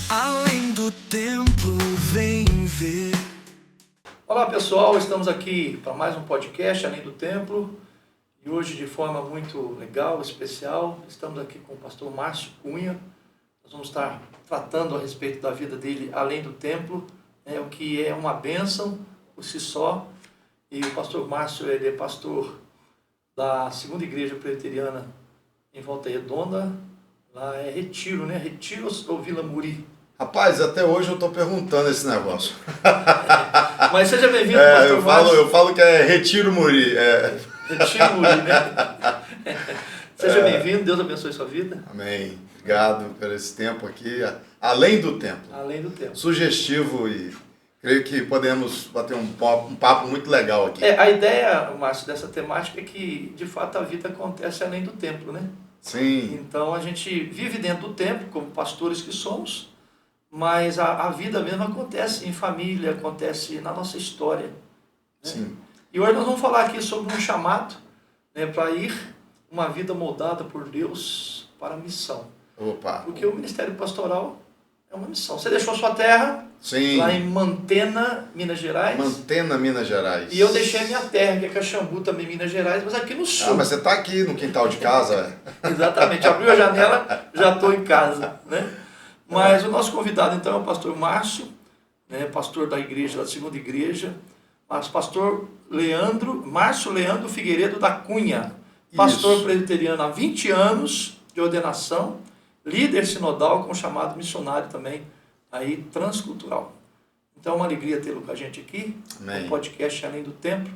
Além do templo, vem ver. Olá pessoal, estamos aqui para mais um podcast Além do Templo e hoje de forma muito legal, especial, estamos aqui com o pastor Márcio Cunha. Nós vamos estar tratando a respeito da vida dele além do templo, o que é uma bênção por si só. E o pastor Márcio, ele é pastor da Segunda Igreja Presbiteriana em Volta Redonda, lá é Retiro, né? Retiro ou Vila Muri? Rapaz, até hoje eu estou perguntando esse negócio. Mas seja bem-vindo, pastor Márcio. Eu falo que é Retiro Muri. Retiro Muri, né? Seja bem-vindo, Deus abençoe sua vida. Amém. Obrigado por esse tempo aqui, além do tempo. Além do tempo. Sugestivo e creio que podemos bater um papo muito legal aqui. A ideia, Márcio, dessa temática é que, de fato, a vida acontece além do templo, né? Sim. Então, a gente vive dentro do templo, como pastores que somos, mas a vida mesmo acontece em família, acontece na nossa história. Né? Sim. E hoje nós vamos falar aqui sobre um chamado, né, para ir uma vida moldada por Deus para a missão. Opa. Porque o ministério pastoral é uma missão. Você deixou sua terra, Sim. lá em Mantena, Minas Gerais. Mantena, Minas Gerais. E eu deixei a minha terra, que é Caxambu, também Minas Gerais, mas aqui no sul. Mas você está aqui no quintal de casa. Exatamente. Abriu a janela, já estou em casa, né? Mas o nosso convidado, então, é o pastor Márcio, né, pastor da igreja, da Segunda Igreja, mas pastor Márcio Leandro Figueiredo da Cunha, pastor Isso. presbiteriano há 20 anos de ordenação, líder sinodal com chamado missionário também, aí transcultural. Então é uma alegria tê-lo com a gente aqui, Amém. no podcast Além do Templo,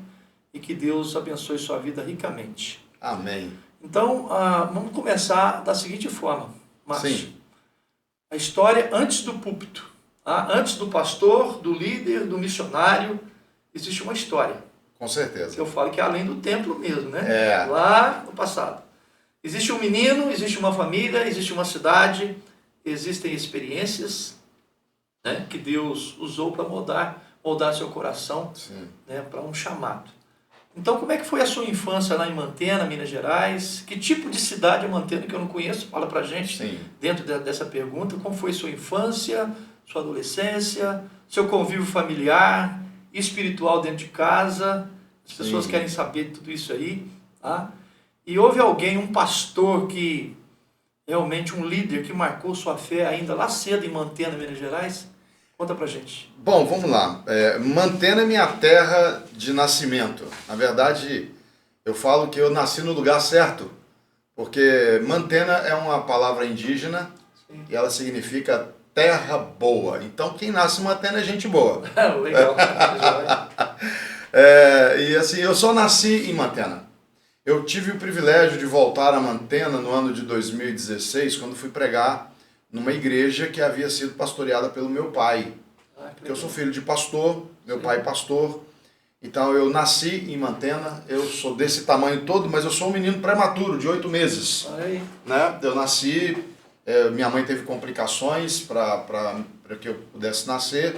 e que Deus abençoe sua vida ricamente. Amém. Então, vamos começar da seguinte forma, Márcio. Sim. A história antes do púlpito, tá? Antes do pastor, do líder, do missionário, existe uma história. Com certeza. Que eu falo que é além do templo mesmo, né? É. Lá no passado. Existe um menino, existe uma família, existe uma cidade, existem experiências, né, que Deus usou para moldar seu coração, né, para um chamado. Então, como é que foi a sua infância lá em Mantena, Minas Gerais? Que tipo de cidade é Mantena que eu não conheço? Fala para a gente, dentro dessa pergunta, como foi sua infância, sua adolescência, seu convívio familiar, espiritual dentro de casa. As pessoas querem saber de tudo isso aí. Tá? E houve alguém, um pastor que, realmente um líder que marcou sua fé ainda lá cedo em Mantena, Minas Gerais? Conta pra gente. Bom, vamos lá. Mantena é minha terra de nascimento. Na verdade, eu falo que eu nasci no lugar certo, porque Mantena é uma palavra indígena. Sim. E ela significa terra boa. Então, quem nasce em Mantena é gente boa. Legal. E assim, eu só nasci em Mantena. Eu tive o privilégio de voltar a Mantena no ano de 2016, quando fui pregar numa igreja que havia sido pastoreada pelo meu pai. Eu sou filho de pastor, meu pai é pastor, então eu nasci em Mantena, eu sou desse tamanho todo, mas eu sou um menino prematuro, de 8 meses. Né? Eu nasci, minha mãe teve complicações para que eu pudesse nascer,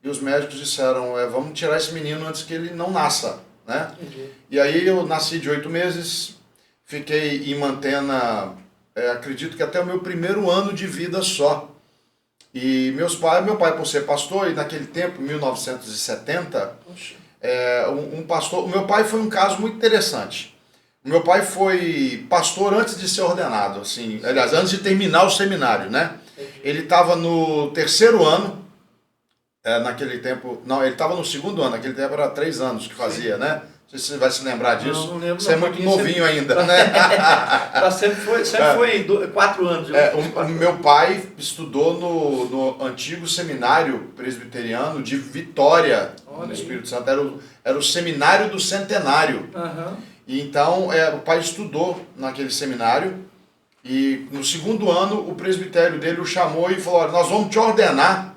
e os médicos disseram, vamos tirar esse menino antes que ele não nasça. Né? E aí eu nasci de 8 meses, fiquei em Mantena, acredito que até o meu primeiro ano de vida só. E meu pai por ser pastor, e naquele tempo, 1970, o meu pai foi um caso muito interessante. O meu pai foi pastor antes de ser ordenado, assim, aliás, antes de terminar o seminário, né? Ele estava no terceiro ano, naquele tempo, não, ele estava no segundo ano, naquele tempo era 3 anos que fazia, né? Não sei se você vai se lembrar disso. Não lembro. Você é muito novinho ainda, né? sempre foi 4 anos. O meu pai estudou no antigo seminário presbiteriano de Vitória, no Espírito Santo. Era o seminário do centenário. Uhum. E então, o pai estudou naquele seminário. E no segundo ano, o presbitério dele o chamou e falou, olha, nós vamos te ordenar,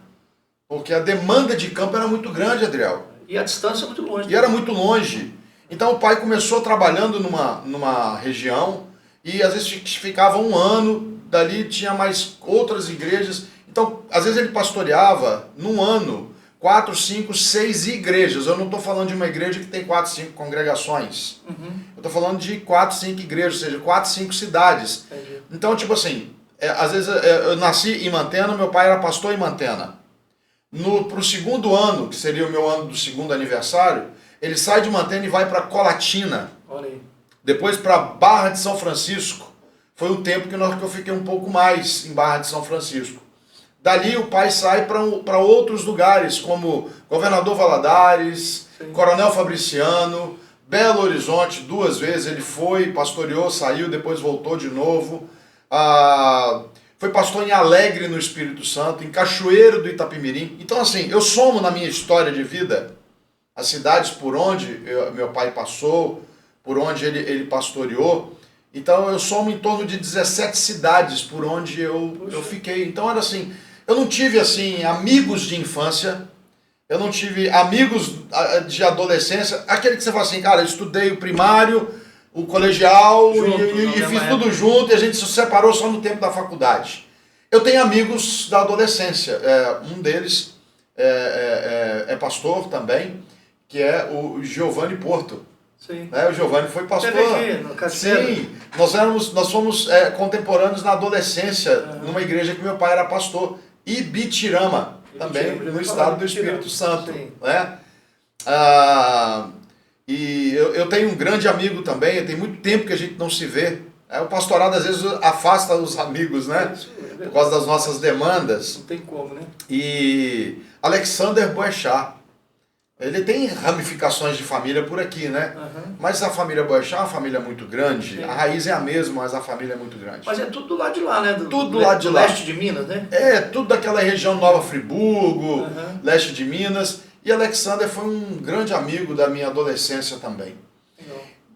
porque a demanda de campo era muito grande, Adriel. E a distância é muito longe. E era muito longe. Então o pai começou trabalhando numa região e às vezes ficava 1 ano, dali tinha mais outras igrejas. Então, às vezes ele pastoreava num ano 4, 5, 6 igrejas. Eu não estou falando de uma igreja que tem 4, 5 congregações. Eu estou falando de 4, 5 igrejas, ou seja, 4, 5 cidades. Entendi. Então, tipo assim, às vezes eu nasci em Mantena, meu pai era pastor em Mantena. Para o segundo ano, que seria o meu ano do segundo aniversário, ele sai de Mantena e vai para Colatina. Olha aí. Depois para Barra de São Francisco. Foi um tempo que eu fiquei um pouco mais em Barra de São Francisco. Dali o pai sai para outros lugares, como Governador Valadares, Sim. Coronel Fabriciano, Belo Horizonte, 2 vezes ele foi, pastoreou, saiu, depois voltou de novo. Foi pastor em Alegre, no Espírito Santo, em Cachoeiro do Itapemirim. Então, assim, eu somo na minha história de vida as cidades por onde meu pai passou, por onde ele pastoreou. Então, eu somo em torno de 17 cidades por onde eu fiquei. Então, era assim, eu não tive, assim, amigos de infância, eu não tive amigos de adolescência, aquele que você fala assim, cara, eu estudei o primário, o colegial Junto, e fiz tudo junto e a gente se separou só no tempo da faculdade. Eu tenho amigos da adolescência, um deles é pastor também, que é o Giovanni Porto. Sim. O Giovanni foi pastor. Aqui, no Cacheiro. Sim, nós fomos contemporâneos na adolescência, numa igreja que meu pai era pastor, Ibitirama, também no estado do Espírito Santo. Né? E eu tenho um grande amigo também, tem muito tempo que a gente não se vê. O pastorado às vezes afasta os amigos, né? Por causa das nossas demandas. Não tem como, né? E Alexander Boechat, ele tem ramificações de família por aqui, né? Mas a família Boechat é uma família muito grande. Sim. A raiz é a mesma, mas a família é muito grande. Mas é tudo do lado de lá, né? Tudo do lado de lá. Leste de Minas, né? Tudo daquela região Nova Friburgo, leste de Minas. E Alexander foi um grande amigo da minha adolescência também.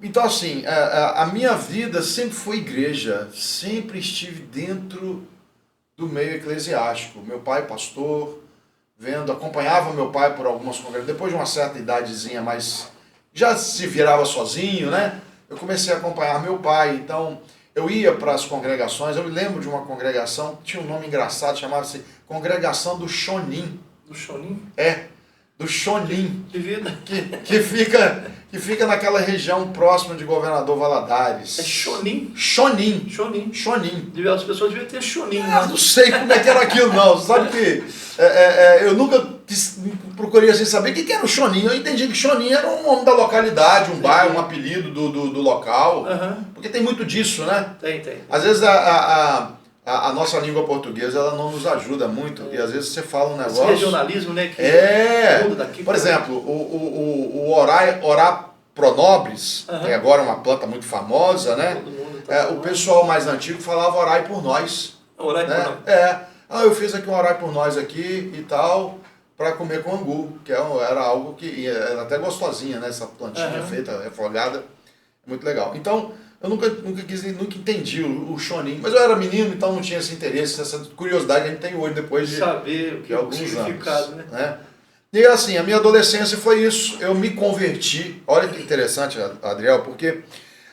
Então, assim, a minha vida sempre foi igreja. Sempre estive dentro do meio eclesiástico. Meu pai, pastor, acompanhava meu pai por algumas congregações. Depois de uma certa idadezinha, mas já se virava sozinho, né? Eu comecei a acompanhar meu pai. Então, eu ia para as congregações. Eu me lembro de uma congregação, tinha um nome engraçado, chamava-se Congregação do Chonim. Do Chonim? Do Chonim. De vida. Que fica naquela região próxima de Governador Valadares. É Chonim? Chonim. Chonim. As pessoas deviam ter Chonim. Não sei como é que era aquilo, não. Sabe que eu nunca procurei assim saber o que era o Chonim. Eu entendi que Chonim era um nome da localidade, um bairro, um apelido do local. Porque tem muito disso, né? Tem. Às vezes a nossa língua portuguesa ela não nos ajuda muito. E às vezes você fala um negócio... Esse regionalismo, né? Que daqui por exemplo, o Orá pronobis, que agora é uma planta muito famosa, né? O pessoal mais antigo falava orai por nós. Orai por nós. Eu fiz aqui um orai por nós aqui e tal, para comer com angu, que era algo que era até gostosinha, né? Essa plantinha feita, refogada, muito legal. Então, eu nunca entendi o Chonim, mas eu era menino, então não tinha esse interesse, essa curiosidade que a gente tem hoje, depois de saber o que alguns significado, anos, né? E assim, a minha adolescência foi isso, eu me converti. Olha que interessante, Adriel, porque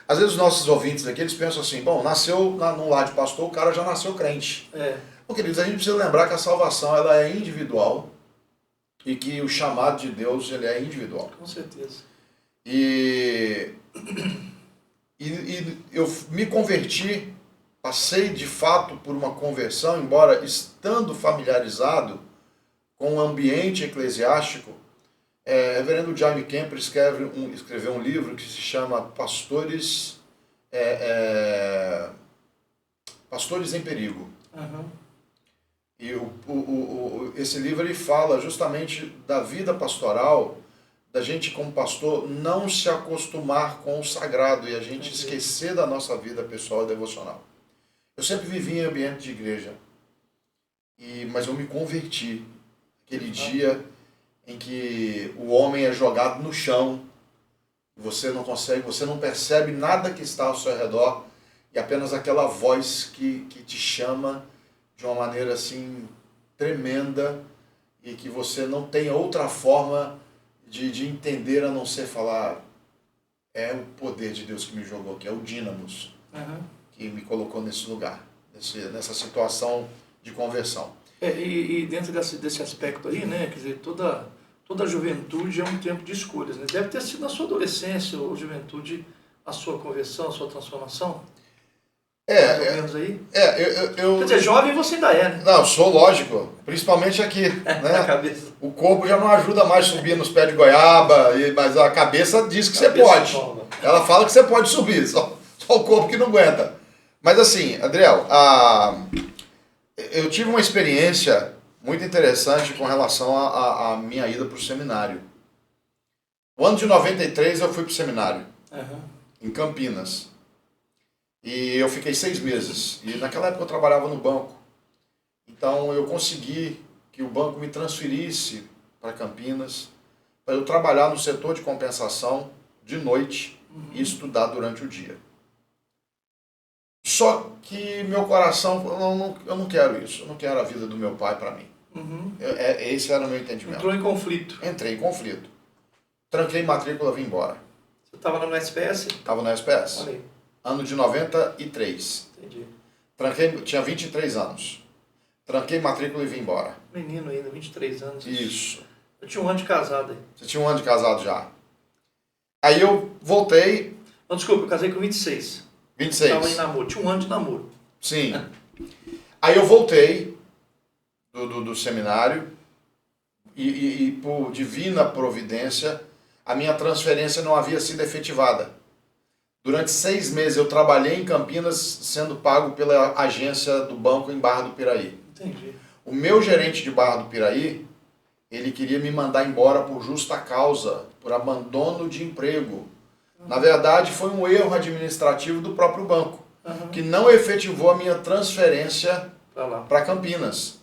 às vezes os nossos ouvintes aqui, eles pensam assim, bom, nasceu num lar de pastor, o cara já nasceu crente. Bom, queridos, a gente precisa lembrar que a salvação ela é individual e que o chamado de Deus ele é individual. Com certeza. E eu me converti, passei de fato por uma conversão, embora estando familiarizado com o ambiente eclesiástico. Reverendo Jaime Kemper escreveu um livro que se chama Pastores em Perigo. E esse livro ele fala justamente da vida pastoral, da gente como pastor não se acostumar com o sagrado e a gente esquecer da nossa vida pessoal e devocional. Eu sempre vivi em ambiente de igreja, mas eu me converti aquele dia em que o homem é jogado no chão, você não percebe nada que está ao seu redor e apenas aquela voz que te chama de uma maneira assim tremenda e que você não tem outra forma de entender a não ser falar, é o poder de Deus que me jogou aqui, é o dínamos que me colocou nesse lugar, nessa situação de conversão. E dentro desse aspecto aí, né, quer dizer, toda juventude é um tempo de escolhas, né? Deve ter sido na sua adolescência ou juventude a sua conversão, a sua transformação? Mais ou menos aí? Quer dizer, jovem você ainda é, né? Não, sou lógico, principalmente aqui, Na né? cabeça. O corpo já não ajuda mais a subir nos pés de goiaba, mas a cabeça diz que você Cabeça pode. nova. Ela fala que você pode subir, só o corpo que não aguenta. Mas assim, Adriel, eu tive uma experiência muito interessante com relação à minha ida para o seminário. No ano de 93 eu fui para o seminário, Uhum. em Campinas. E eu fiquei 6 meses. E naquela época eu trabalhava no banco. Então eu consegui que o banco me transferisse para Campinas, para eu trabalhar no setor de compensação de noite e estudar durante o dia. Só que meu coração, eu não quero isso. Eu não quero a vida do meu pai para mim. Uhum. Esse era o meu entendimento. Entrou em conflito. Entrei em conflito. Tranquei matrícula, vim embora. Você estava no SPS? Estava no SPS. Olha aí. Ano de 93. Entendi. Tinha 23 anos. Tranquei matrícula e vim embora. Menino ainda, 23 anos. Isso. Eu tinha 1 ano de casado aí. Você tinha 1 ano de casado já. Aí eu voltei, Não, desculpa, eu casei com 26. 26. Estava em namoro. Tinha 1 ano de namoro. Sim. Aí eu voltei do seminário e por divina providência, a minha transferência não havia sido efetivada. Durante 6 meses eu trabalhei em Campinas sendo pago pela agência do banco em Barra do Piraí. Entendi. O meu gerente de Barra do Piraí, ele queria me mandar embora por justa causa, por abandono de emprego. Na verdade, foi um erro administrativo do próprio banco, que não efetivou a minha transferência para Campinas.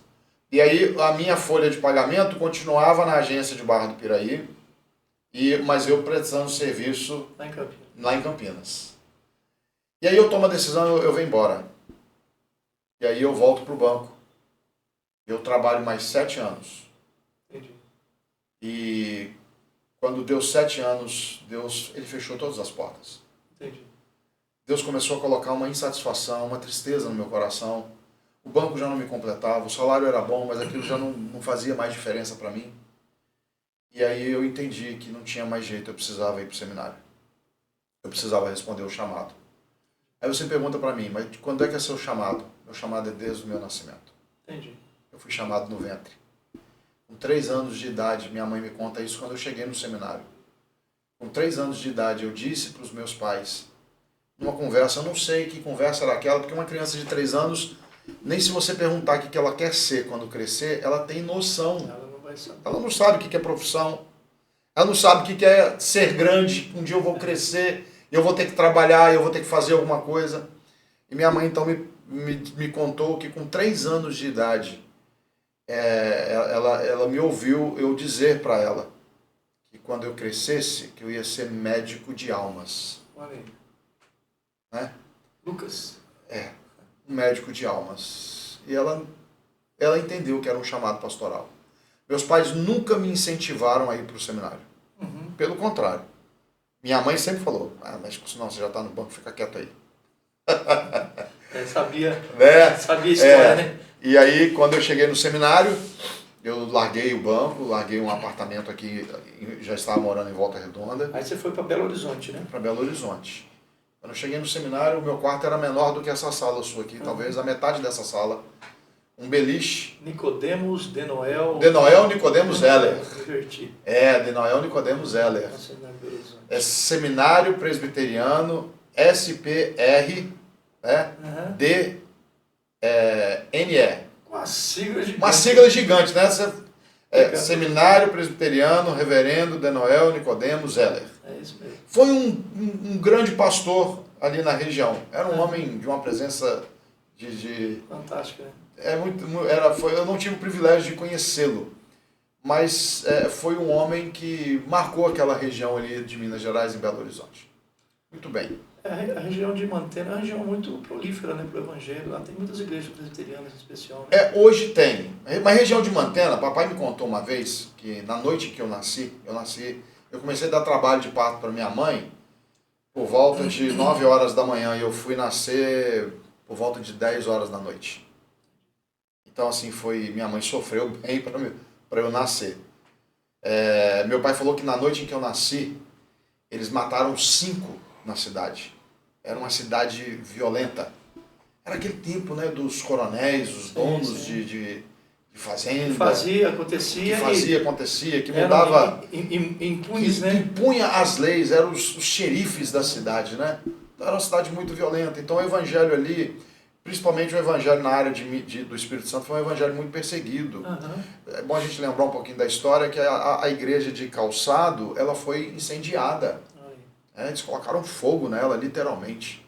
E aí a minha folha de pagamento continuava na agência de Barra do Piraí, mas eu prestando serviço lá em Campinas. E aí eu tomo a decisão, eu venho embora. E aí eu volto para o banco. Eu trabalho mais 7 anos. Entendi. E quando deu 7 anos, Deus ele fechou todas as portas. Entendi. Deus começou a colocar uma insatisfação, uma tristeza no meu coração. O banco já não me completava, o salário era bom, mas aquilo já não fazia mais diferença para mim. E aí eu entendi que não tinha mais jeito, eu precisava ir para o seminário. Eu precisava responder o chamado. Aí você pergunta para mim, mas quando é que é seu chamado? Meu chamado é desde o meu nascimento. Entendi. Eu fui chamado no ventre. Com 3 anos de idade, minha mãe me conta isso quando eu cheguei no seminário. Com 3 anos de idade, eu disse para os meus pais, numa conversa, eu não sei que conversa era aquela, porque uma criança de 3 anos, nem se você perguntar o que ela quer ser quando crescer, ela tem noção. Ela não vai saber. Ela não sabe o que é profissão. Ela não sabe o que é ser grande. Um dia eu vou crescer, eu vou ter que trabalhar, eu vou ter que fazer alguma coisa. E minha mãe então me contou que com 3 anos de idade, ela me ouviu eu dizer para ela que quando eu crescesse, que eu ia ser médico de almas. Olha aí. Né? Lucas. Um médico de almas. E ela entendeu que era um chamado pastoral. Meus pais nunca me incentivaram a ir para o seminário. Pelo contrário. Minha mãe sempre falou, mas senão você já está no banco, fica quieto aí. Sabia a Né? história, né? E aí, quando eu cheguei no seminário, eu larguei o banco, larguei um apartamento aqui, já estava morando em Volta Redonda, Aí você foi para Belo Horizonte, né? para Belo Horizonte. Quando eu cheguei no seminário, o meu quarto era menor do que essa sala sua aqui, talvez a metade dessa sala. Um beliche. Nicodemos, Denoel Nicodemos Zeller. Diverti. Denoel Nicodemos Zeller. Nossa, não é Belo Horizonte. É Seminário Presbiteriano SPR, né? DNE. Uma sigla gigante. Uma sigla gigante, né? Seminário Presbiteriano Reverendo Denoel Nicodemos Zeller. É isso mesmo. Foi um grande pastor ali na região. Era um homem de uma presença de Fantástico, né? eu não tive o privilégio de conhecê-lo, mas foi um homem que marcou aquela região ali de Minas Gerais e Belo Horizonte. Muito bem. A região de Mantena é uma região muito prolífera, né, para o evangelho. Lá tem muitas igrejas presbiterianas em especial. Né? Hoje tem. Mas região de Mantena, papai me contou uma vez que na noite que eu eu comecei a dar trabalho de parto para minha mãe por volta de 9 horas da manhã e eu fui nascer por volta de 10 horas da noite. Então, assim, minha mãe sofreu bem para eu nascer. Meu pai falou que na noite em que eu nasci, eles mataram 5 na cidade. Era uma cidade violenta. Era aquele tempo, né, dos coronéis, os donos sim. de fazenda. Fazia, acontecia. Acontecia, que eram mudava, impunes, que né? impunha as leis, eram os xerifes da cidade, né? Então, era uma cidade muito violenta. Então o evangelho ali, principalmente o evangelho na área do Espírito Santo, foi um evangelho muito perseguido. Aham. É bom a gente lembrar um pouquinho da história, que a igreja de Calçado, ela foi incendiada. Aí. Eles colocaram fogo nela, literalmente.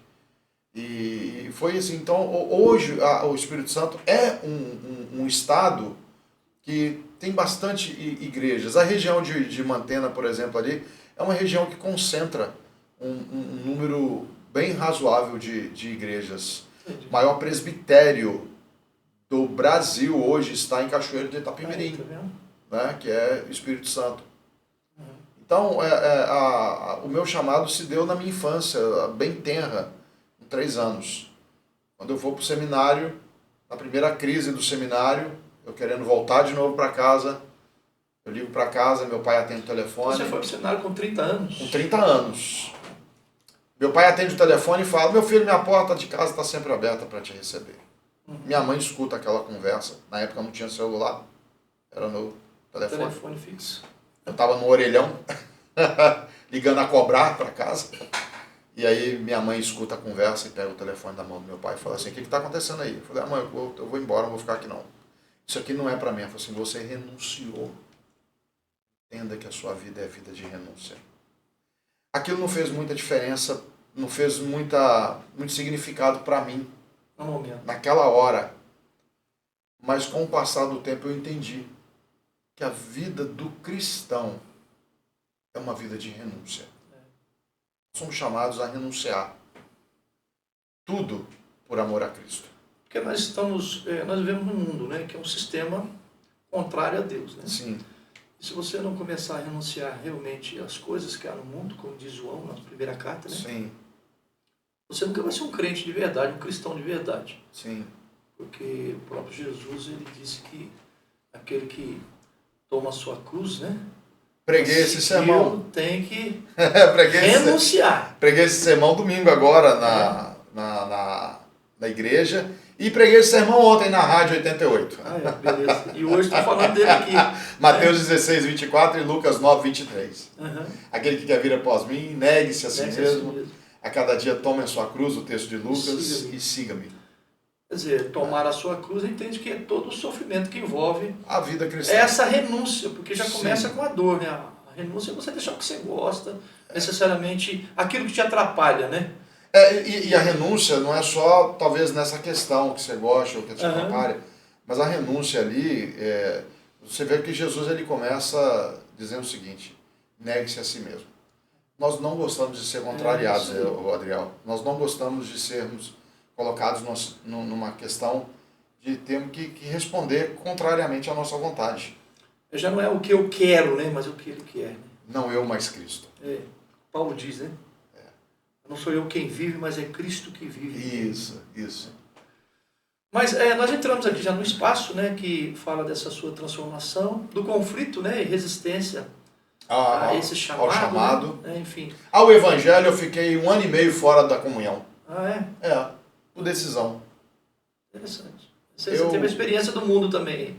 E foi assim, então hoje o Espírito Santo é um estado que tem bastante igrejas. A região de Mantena, por exemplo, ali, é uma região que concentra um número bem razoável de igrejas. Entendi. O maior presbitério do Brasil hoje está em Cachoeiro de Itapemirim, Tá vendo? né, que é Espírito Santo. Uhum. Então, o meu chamado se deu na minha infância, bem tenra, com 3 anos. Quando eu vou para o seminário, na primeira crise do seminário, eu querendo voltar de novo para casa, eu ligo para casa, meu pai atende o telefone. Você foi para o seminário com 30 anos? Com 30 anos. Meu pai atende o telefone e fala, meu filho, minha porta de casa está sempre aberta para te receber. Uhum. Minha mãe escuta aquela conversa, na época não tinha celular, era no telefone. Telefone fixo. Eu estava no orelhão, ligando a cobrar para casa. E aí minha mãe escuta a conversa e pega o telefone da mão do meu pai e fala assim, o que está acontecendo aí? Eu falei, mãe, eu vou embora, não vou ficar aqui não. Isso aqui não é para mim. Ela falou assim, você renunciou. Entenda que a sua vida é vida de renúncia. Aquilo não fez muita diferença, não fez muito significado para mim, No momento. naquela hora. Mas com o passar do tempo eu entendi que a vida do cristão é uma vida de renúncia. Somos chamados a renunciar. Tudo por amor a Cristo. Porque nós vivemos num mundo, né, que é um sistema contrário a Deus, né? Sim. E se você não começar a renunciar realmente às coisas que há no mundo, como diz João na primeira carta, né? Sim. Você nunca vai ser um crente de verdade, um cristão de verdade. Sim. Porque o próprio Jesus, ele disse que aquele que toma a sua cruz, né? Preguei esse sermão. Tem que Preguei renunciar. Preguei esse sermão domingo agora na igreja. E preguei esse sermão ontem na Rádio 88. Beleza. E hoje estou falando dele aqui. Mateus 16, 24 e Lucas 9, 23. Uhum. Aquele que quer vir após mim, negue-se a si mesmo. A cada dia tome a sua cruz, o texto de Lucas, e siga-me. Quer dizer, tomar a sua cruz entende que é todo o sofrimento que envolve a vida cristã. Essa renúncia, porque já começa Sim. com a dor, né? A renúncia é você deixar o que você gosta, necessariamente aquilo que te atrapalha, né? E a renúncia não é só, talvez, nessa questão que você gosta ou que te atrapalha, mas a renúncia ali, você vê que Jesus ele começa dizendo o seguinte, negue-se a si mesmo. Nós não gostamos de ser contrariados, Adriel. Nós não gostamos de sermos colocados numa questão de termos que responder contrariamente à nossa vontade. Já não é o que eu quero, né? Mas o que ele quer. Né? Não eu, mas Cristo. Paulo diz, né? Não sou eu quem vive, mas é Cristo que vive. Isso. Mas nós entramos aqui já no espaço, né? Que fala dessa sua transformação, do conflito, né? E resistência a esse chamado. Ao chamado. Né? Enfim. Ao evangelho eu fiquei 1 ano e meio fora da comunhão. Por decisão. Interessante. Você teve a experiência do mundo também.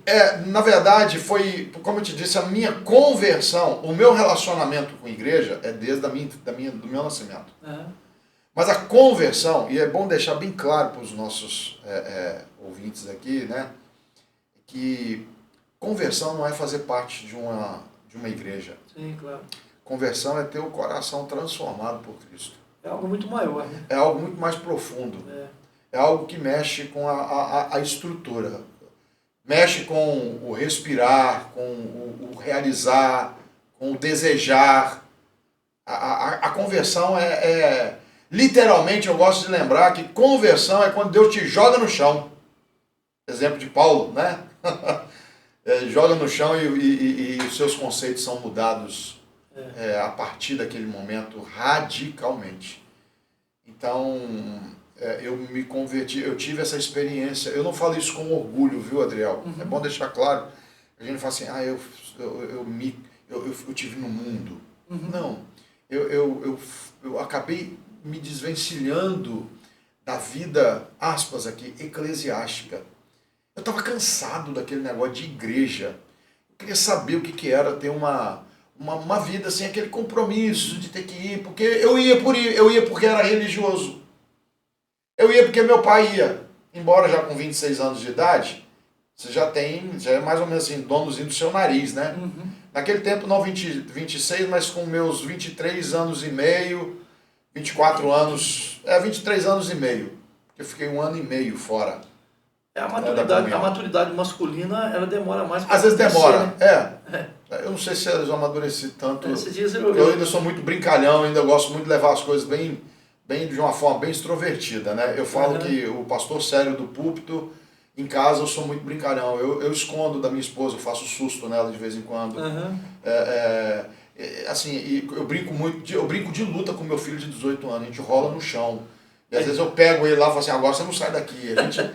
Na verdade, foi, como eu te disse, a minha conversão, o meu relacionamento com a igreja é desde do meu nascimento. Mas a conversão, e é bom deixar bem claro para os nossos ouvintes aqui, né, que conversão não é fazer parte de uma igreja. Sim, claro. Conversão é ter o coração transformado por Cristo. É algo muito maior, né? É algo muito mais profundo. É algo que mexe com a estrutura. Mexe com o respirar, com o realizar, com o desejar. A conversão literalmente, eu gosto de lembrar que conversão é quando Deus te joga no chão. Exemplo de Paulo, né? Joga no chão e os seus conceitos são mudados a partir daquele momento radicalmente. Então, eu me converti, eu tive essa experiência. Eu não falo isso com orgulho, viu, Adriel? É bom deixar claro. A gente fala assim, eu tive no mundo. Não, eu acabei me desvencilhando da vida, aspas aqui, eclesiástica. Eu estava cansado daquele negócio de igreja. Eu queria saber o que era ter uma vida assim, aquele compromisso de ter que ir, porque eu ia porque era religioso. Eu ia porque meu pai ia. Embora já com 26 anos de idade, você já é mais ou menos assim, donozinho do seu nariz, né? Uhum. Naquele tempo, não 26, mas com meus 23 anos e meio, 24 anos, 23 anos e meio, porque eu fiquei 1 ano e meio fora. A maturidade masculina, ela demora mais para às vezes demora, né? Eu não sei se eu amadureci tanto. Esses dias eu ainda sou muito brincalhão, ainda gosto muito de levar as coisas bem de uma forma bem extrovertida, né? Eu falo que o pastor sério do púlpito, em casa eu sou muito brincalhão. Eu escondo da minha esposa, eu faço susto nela de vez em quando. Assim, eu brinco de luta com meu filho de 18 anos, a gente rola no chão. E às vezes eu pego ele lá e falo assim, agora você não sai daqui. A gente,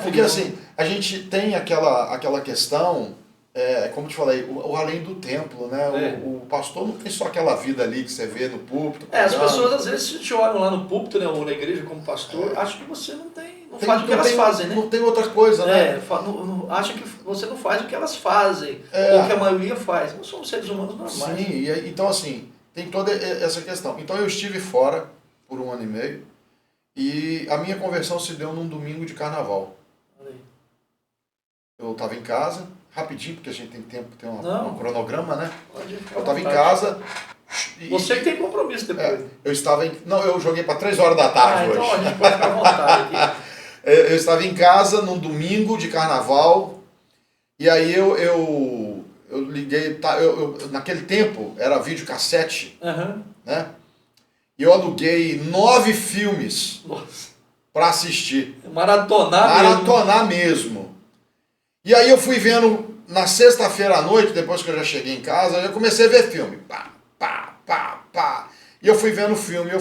porque assim, a gente tem aquela questão, como eu te falei, o além do templo, né? O pastor não tem só aquela vida ali que você vê no púlpito. As pessoas às vezes te olham lá no púlpito, né, ou na igreja como pastor, acham que você não faz o que elas fazem, né? Não tem outra coisa, né? Acham que você não faz o que elas fazem, ou que a maioria faz. Não somos seres humanos normais. Sim, então assim, tem toda essa questão. Então eu estive fora por 1 ano e meio, e a minha conversão se deu num domingo de carnaval. Eu estava em casa, rapidinho, porque a gente tem tempo, tem um cronograma, né? Eu estava em casa. Você que tem compromisso depois. Eu estava eu joguei para 3 horas da tarde hoje. Então a gente pode ficar à vontade aqui. Eu estava em casa num domingo de carnaval, e aí eu liguei, naquele tempo era videocassete, né? E eu aluguei 9 filmes para assistir. Maratonar mesmo. E aí eu fui vendo, na sexta-feira à noite, depois que eu já cheguei em casa, eu comecei a ver filme. Pá. E eu fui vendo filme.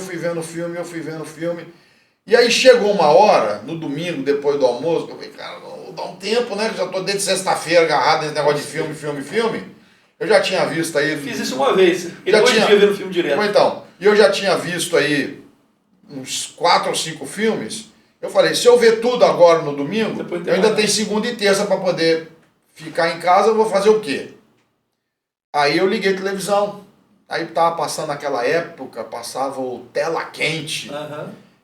E aí chegou uma hora, no domingo, depois do almoço, que eu falei, cara, vou dar um tempo, né? Que já tô desde sexta-feira agarrado nesse negócio de filme. Eu já tinha visto aí... Fiz isso uma vez, e 2 dias vendo filme direto. Então, eu já tinha visto aí uns 4 ou 5 filmes. Eu falei, se eu ver tudo agora no domingo, eu ainda tenho segunda e terça para poder ficar em casa, eu vou fazer o quê? Aí eu liguei a televisão. Aí estava passando naquela época, passava o Tela Quente,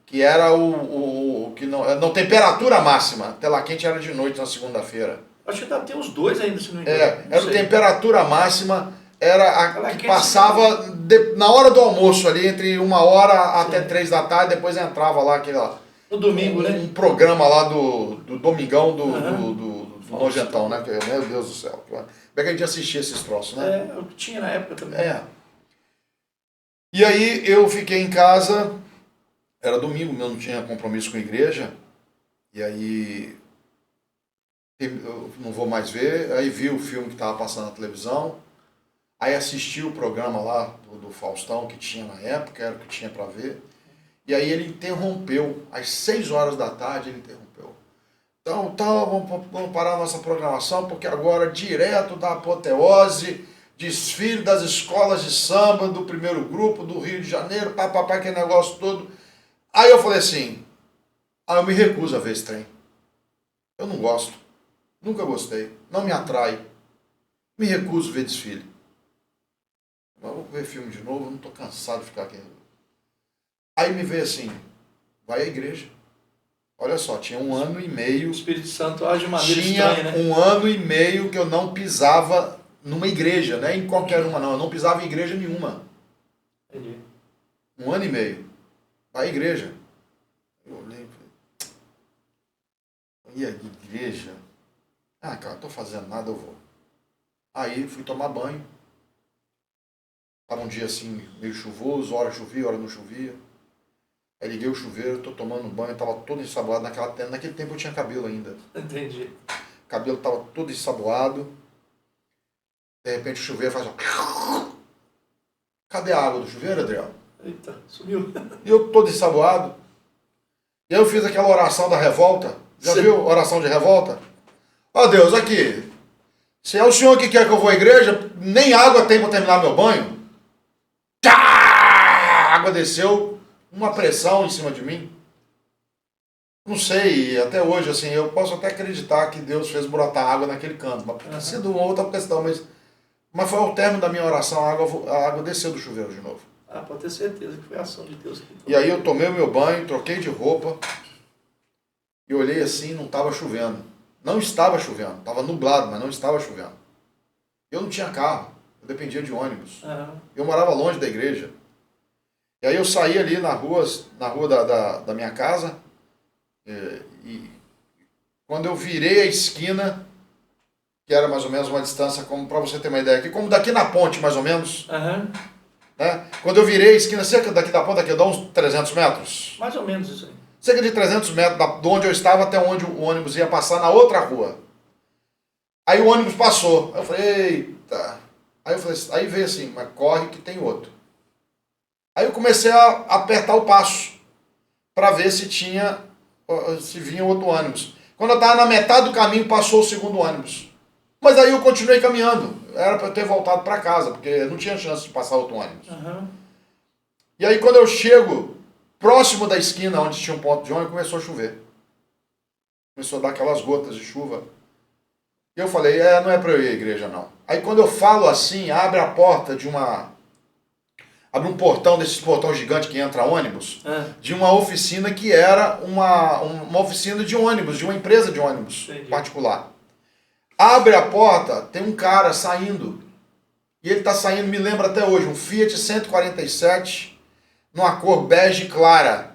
que era o que não temperatura máxima. Tela Quente era de noite na segunda-feira. Acho que ainda tem os 2 ainda, se não me engano. Era temperatura máxima, era a que passava na hora do almoço ali, entre 1 hora até 3 da tarde, depois entrava lá no domingo, né? Um programa lá do Domingão do Nojentão, né? Meu Deus do céu. Como é que a gente assistia esses troços, né? Eu tinha na época também. E aí eu fiquei em casa, era domingo, eu não tinha compromisso com a igreja, e aí eu não vou mais ver, aí vi o filme que estava passando na televisão, aí assisti o programa lá do Faustão que tinha na época, era o que tinha para ver, e aí ele interrompeu, às 6 horas da tarde ele interrompeu. Então, vamos parar a nossa programação, porque agora direto da apoteose, desfile das escolas de samba do primeiro grupo do Rio de Janeiro, aquele negócio todo. Aí eu falei assim, eu me recuso a ver esse trem. Eu não gosto, nunca gostei, não me atrai. Me recuso a ver desfile. Eu vou ver filme de novo, eu não estou cansado de ficar aqui. Aí me veio assim, vai à igreja. Olha só, tinha 1 ano e meio. O Espírito Santo age de maneira estranha, né? 1 ano e meio que eu não pisava numa igreja, não é em qualquer uma não. Eu não pisava em igreja nenhuma. Entendi. 1 ano e meio. Vai à igreja. Eu olhei e falei, e a igreja? Cara, não estou fazendo nada, eu vou. Aí fui tomar banho. Estava um dia assim, meio chuvoso, hora chovia, hora não chovia. Aí liguei o chuveiro, estou tomando banho, estava todo ensaboado. Naquele tempo eu tinha cabelo ainda. Entendi. O cabelo estava todo ensaboado. De repente o chuveiro faz cadê a água do chuveiro, Adriel? Eita, sumiu. E eu todo ensaboado. E aí eu fiz aquela oração da revolta. Já viu? Oração de revolta? Ó Deus, aqui. Se é o senhor que quer que eu vou à igreja, nem água tem para terminar meu banho. A água desceu, uma pressão em cima de mim. Não sei, até hoje, assim, eu posso até acreditar que Deus fez brotar água naquele canto, mas pode ter sido uma outra questão, mas foi ao término da minha oração, a água desceu do chuveiro de novo. Ah, pode ter certeza que foi a ação de Deus que E aí eu tomei o meu banho, troquei de roupa, e olhei assim, não estava chovendo. Não estava chovendo, estava nublado, mas não estava chovendo. Eu não tinha carro, eu dependia de ônibus. Eu morava longe da igreja. E aí eu saí ali na rua da minha casa, e quando eu virei a esquina, que era mais ou menos uma distância, como para você ter uma ideia aqui, como daqui na ponte mais ou menos, né? Quando eu virei a esquina, cerca daqui da ponta, aqui dá uns 300 metros. Mais ou menos isso aí. Cerca de 300 metros de onde eu estava até onde o ônibus ia passar na outra rua. Aí o ônibus passou. Aí eu falei, eita. Aí veio assim, mas corre que tem outro. Aí eu comecei a apertar o passo para ver se vinha outro ônibus. Quando eu estava na metade do caminho, passou o segundo ônibus. Mas aí eu continuei caminhando. Era para eu ter voltado para casa, porque não tinha chance de passar outro ônibus. E aí quando eu chego próximo da esquina onde tinha um ponto de ônibus, começou a chover. Começou a dar aquelas gotas de chuva. E eu falei, não é para eu ir à igreja não. Aí quando eu falo assim, abre a porta abre um portão, desses portão gigante que entra ônibus, de uma oficina que era uma oficina de ônibus, de uma empresa de ônibus particular. Abre a porta, tem um cara saindo. E ele está saindo, me lembra até hoje, um Fiat 147, numa cor bege clara.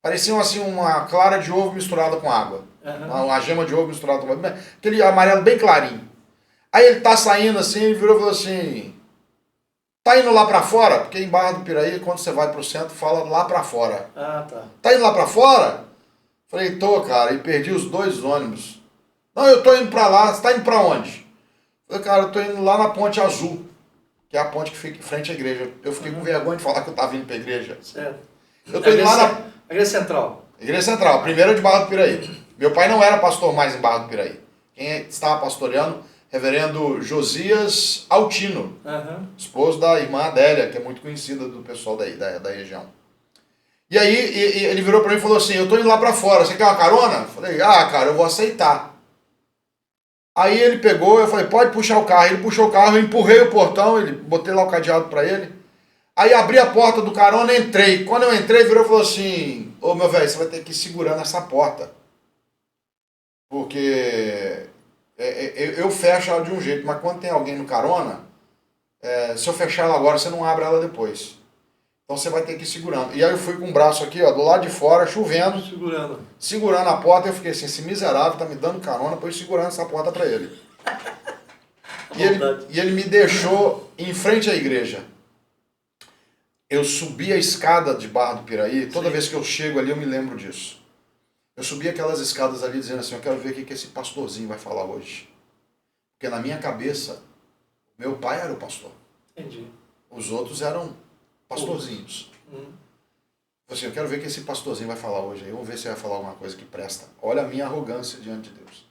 Parecia assim uma clara de ovo misturada com água. Uma gema de ovo misturada com água. Aquele amarelo bem clarinho. Aí ele tá saindo assim, ele virou e falou assim, tá indo lá pra fora? Porque em Barra do Piraí, quando você vai pro centro, fala lá pra fora. Tá indo lá pra fora? Falei, tô, cara, e perdi os 2 ônibus. Não, eu tô indo pra lá, você tá indo pra onde? Falei, cara, eu tô indo lá na Ponte Azul, que é a ponte que fica em frente à igreja. Eu fiquei com vergonha de falar que eu tava indo pra igreja. Certo. Eu tô indo lá na... Igreja Central. Igreja Central, primeira de Barra do Piraí. Meu pai não era pastor mais em Barra do Piraí. Quem estava pastoreando, reverendo Josias Altino, esposo da irmã Adélia, que é muito conhecida do pessoal da região. E aí ele virou para mim e falou assim, eu tô indo lá para fora, você quer uma carona? Eu falei, cara, eu vou aceitar. Aí ele pegou, eu falei, pode puxar o carro. Ele puxou o carro, eu empurrei o portão, botei lá o cadeado para ele. Aí abri a porta do carona e entrei. Quando eu entrei, virou e falou assim, ô meu velho, você vai ter que ir segurando essa porta. Porque eu fecho ela de um jeito, mas quando tem alguém no carona, se eu fechar ela agora, você não abre ela depois. Então você vai ter que ir segurando. E aí eu fui com o braço aqui, ó, do lado de fora, chovendo. Segurando a porta. Eu fiquei assim, esse miserável tá me dando carona pra eu ir segurando essa porta pra ele. E ele me deixou em frente à igreja. Eu subi a escada de Barra do Piraí, toda vez que eu chego ali eu me lembro disso. Eu subi aquelas escadas ali dizendo assim, eu quero ver o que esse pastorzinho vai falar hoje. Porque na minha cabeça, meu pai era o pastor. Entendi. Os outros eram pastorzinhos. Assim, eu quero ver o que esse pastorzinho vai falar hoje. Vamos ver se vai falar alguma coisa que presta. Olha a minha arrogância diante de Deus.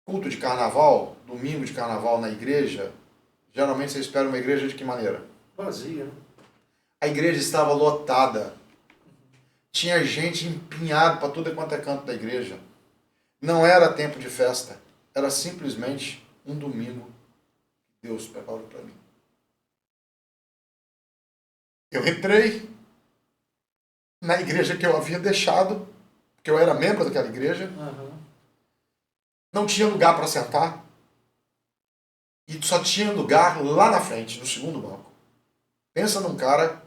Culto de carnaval, domingo de carnaval na igreja, geralmente você espera uma igreja de que maneira? Vazia, né? A igreja estava lotada. Tinha gente empinhada para tudo quanto é canto da igreja. Não era tempo de festa. Era simplesmente um domingo que Deus preparou para mim. Eu entrei na igreja que eu havia deixado, porque eu era membro daquela igreja. Não tinha lugar para sentar. E só tinha lugar lá na frente, no segundo banco. Pensa num cara,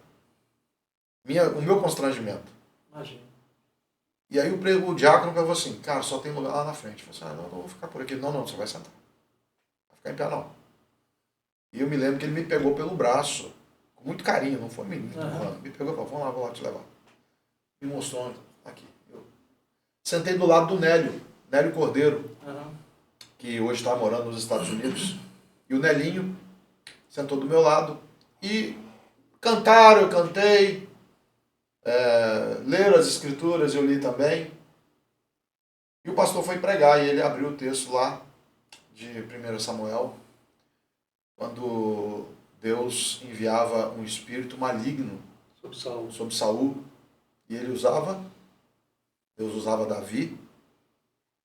o meu constrangimento. Imagina. E aí o diácono falou assim, cara, só tem lugar lá na frente. Eu falei assim, não vou ficar por aqui. Não, você vai sentar. Não vai ficar em pé, não. E eu me lembro que ele me pegou pelo braço, com muito carinho, não foi me empurrando. Me pegou e falou, vamos lá, vou lá te levar. Me mostrou, aqui. Eu sentei do lado do Nélio Cordeiro, que hoje está morando nos Estados Unidos. E o Nelinho sentou do meu lado e cantaram, eu cantei. Leram as escrituras, eu li também. E o pastor foi pregar e ele abriu o texto lá de 1 Samuel, quando Deus enviava um espírito maligno sobre Saul, e ele usava Deus usava Davi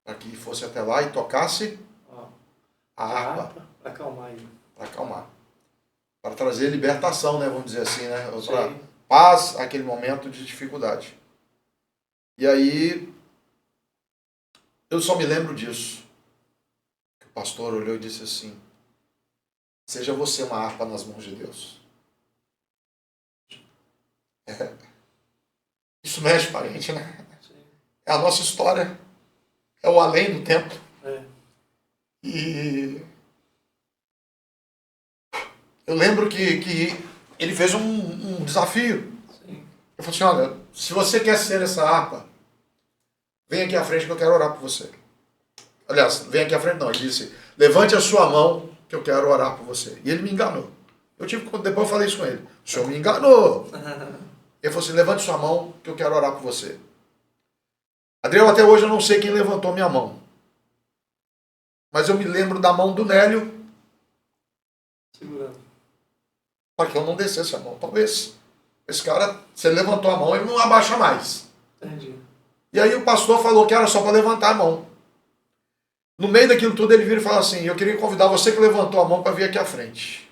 para que fosse até lá e tocasse Ó, a harpa para acalmar ele. para acalmar. Para trazer libertação, né? Vamos dizer assim, né? Para Sim. paz aquele momento de dificuldade. E aí, eu só me lembro disso. Que o pastor olhou e disse assim: seja você uma harpa nas mãos de Deus. Isso mexe com a gente, né? Sim. É a nossa história. É o além do tempo. É. E eu lembro que ele fez um desafio. Sim. Eu falei assim: olha, se você quer ser essa harpa, vem aqui à frente que eu quero orar por você. Aliás, vem aqui à frente não, ele disse: levante a sua mão que eu quero orar por você. E ele me enganou. Depois eu falei isso com ele: o senhor me enganou. Ele falou assim: levante sua mão que eu quero orar por você. Adriel, até hoje eu não sei quem levantou minha mão. Mas eu me lembro da mão do Nélio Segurando. para que eu não descesse a mão. Talvez esse cara, se ele levantou a mão, ele não abaixa mais. Entendi. E aí o pastor falou que era só para levantar a mão. No meio daquilo tudo ele vira e fala assim: eu queria convidar você que levantou a mão para vir aqui à frente.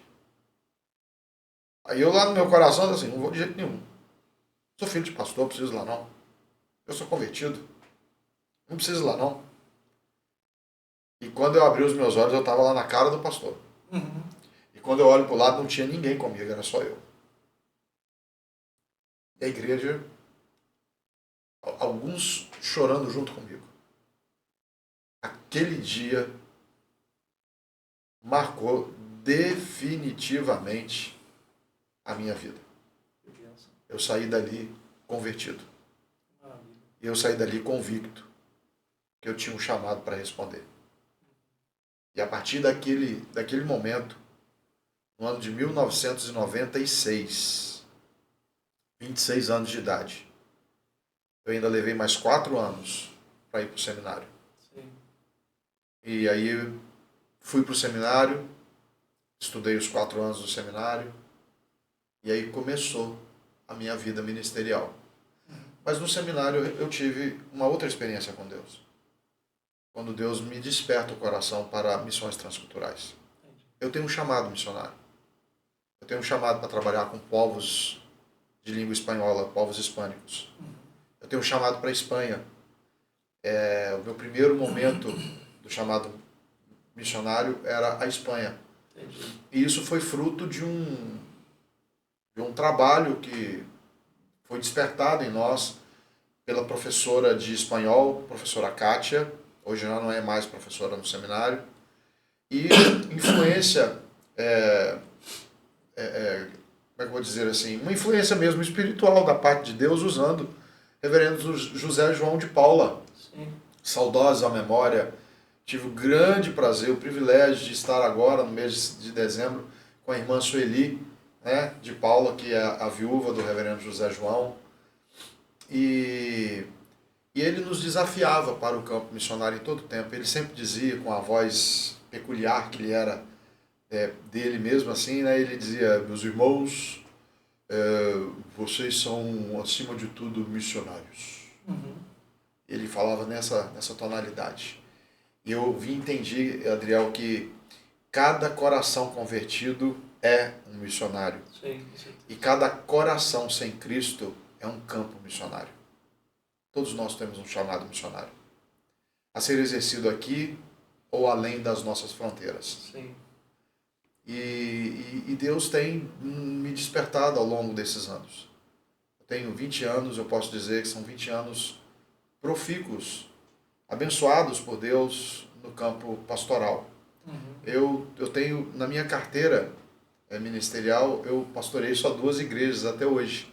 Aí eu lá no meu coração, assim, não vou de jeito nenhum. Sou filho de pastor, não preciso ir lá não. Eu sou convertido. Não preciso ir lá não. E quando eu abri os meus olhos, eu estava lá na cara do pastor. Uhum. E quando eu olho para o lado, não tinha ninguém comigo, era só eu. E a igreja, alguns chorando junto comigo. Aquele dia marcou definitivamente a minha vida. Que bênção. Eu saí dali convertido. Maravilha. E eu saí dali convicto que eu tinha um chamado para responder. E a partir daquele momento, no ano de 1996, 26 anos de idade, eu ainda levei mais 4 anos para ir para o seminário. Sim. E aí fui para o seminário, estudei os 4 anos do seminário, e aí começou a minha vida ministerial. Mas no seminário eu tive uma outra experiência com Deus. Quando Deus me desperta o coração para missões transculturais. Eu tenho um chamado missionário. Eu tenho um chamado para trabalhar com povos de língua espanhola, povos hispânicos. Eu tenho um chamado para a Espanha. O meu primeiro momento do chamado missionário era a Espanha. Entendi. E isso foi fruto de um trabalho que foi despertado em nós pela professora de espanhol, professora Kátia. Hoje ela não é mais professora no seminário. E influência, como é que eu vou dizer assim, uma influência mesmo espiritual da parte de Deus, usando o reverendo José João de Paula. Sim. Saudosa à memória. Tive o grande prazer, o privilégio de estar agora, no mês de dezembro, com a irmã Sueli, né, de Paula, que é a viúva do reverendo José João. E ele nos desafiava para o campo missionário em todo o tempo. Ele sempre dizia, com a voz peculiar que ele era dele mesmo, assim, né? Ele dizia: meus irmãos, vocês são, acima de tudo, missionários. Uhum. Ele falava nessa tonalidade. E eu entendi, Adriel, que cada coração convertido é um missionário. Sim. E cada coração sem Cristo é um campo missionário. Todos nós temos um chamado missionário a ser exercido aqui ou além das nossas fronteiras. Sim. E Deus tem me despertado ao longo desses anos. Eu tenho 20 anos, eu posso dizer que são 20 anos profícuos, abençoados por Deus no campo pastoral. Uhum. Eu tenho, na minha carteira ministerial, eu pastorei só 2 igrejas até hoje.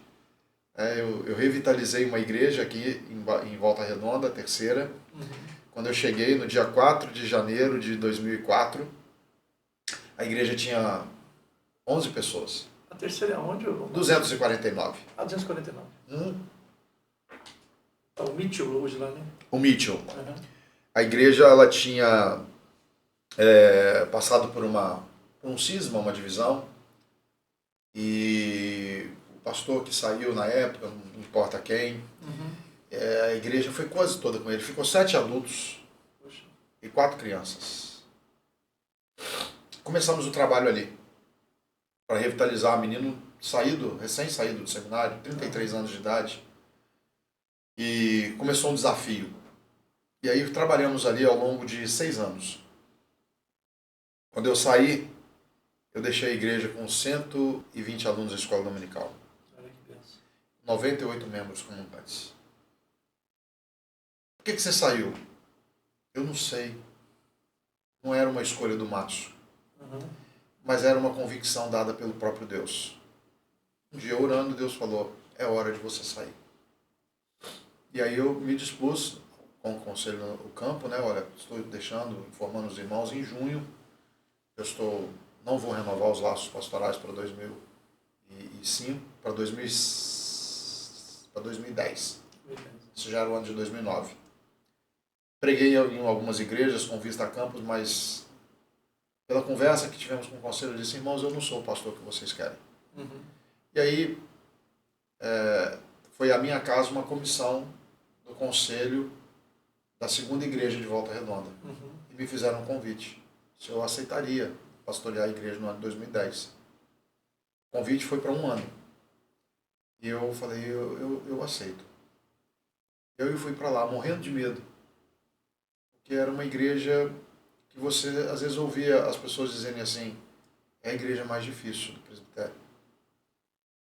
Eu revitalizei uma igreja aqui em Volta Redonda, a terceira. Uhum. Quando eu cheguei no dia 4 de janeiro de 2004, a igreja tinha 11 pessoas. A terceira é onde? 249. 249. Tá o Mitchell hoje lá, né? O Mitchell. Uhum. A igreja ela tinha passado por um cisma, uma divisão. E o pastor que saiu na época, não importa quem, Uhum. A igreja foi quase toda com ele. Ficou 7 adultos Poxa. e 4 crianças. Começamos o trabalho ali para revitalizar o menino recém-saído do seminário, 33 anos de idade. E começou um desafio. E aí trabalhamos ali ao longo de 6 anos. Quando eu saí, eu deixei a igreja com 120 alunos da escola dominical. Olha que benção. 98 membros comunidades. Por que você saiu? Eu não sei. Não era uma escolha do Matos. Mas era uma convicção dada pelo próprio Deus. Um dia orando, Deus falou, é hora de você sair. E aí eu me dispus, com o conselho no campo, né? Olha, estou informando os irmãos, em junho, não vou renovar os laços pastorais para 2005, para 2010. Isso já era o ano de 2009. Preguei em algumas igrejas com vista a campos, mas pela conversa que tivemos com o conselho, eu disse, irmãos, eu não sou o pastor que vocês querem. E aí foi à minha casa uma comissão do conselho da segunda igreja de Volta Redonda. E me fizeram um convite. Se eu aceitaria pastorear a igreja no ano de 2010. O convite foi para 1 ano. E eu falei, eu aceito. Eu fui para lá morrendo de medo. Porque era uma igreja que você às vezes ouvia as pessoas dizerem assim, é a igreja mais difícil do presbitério.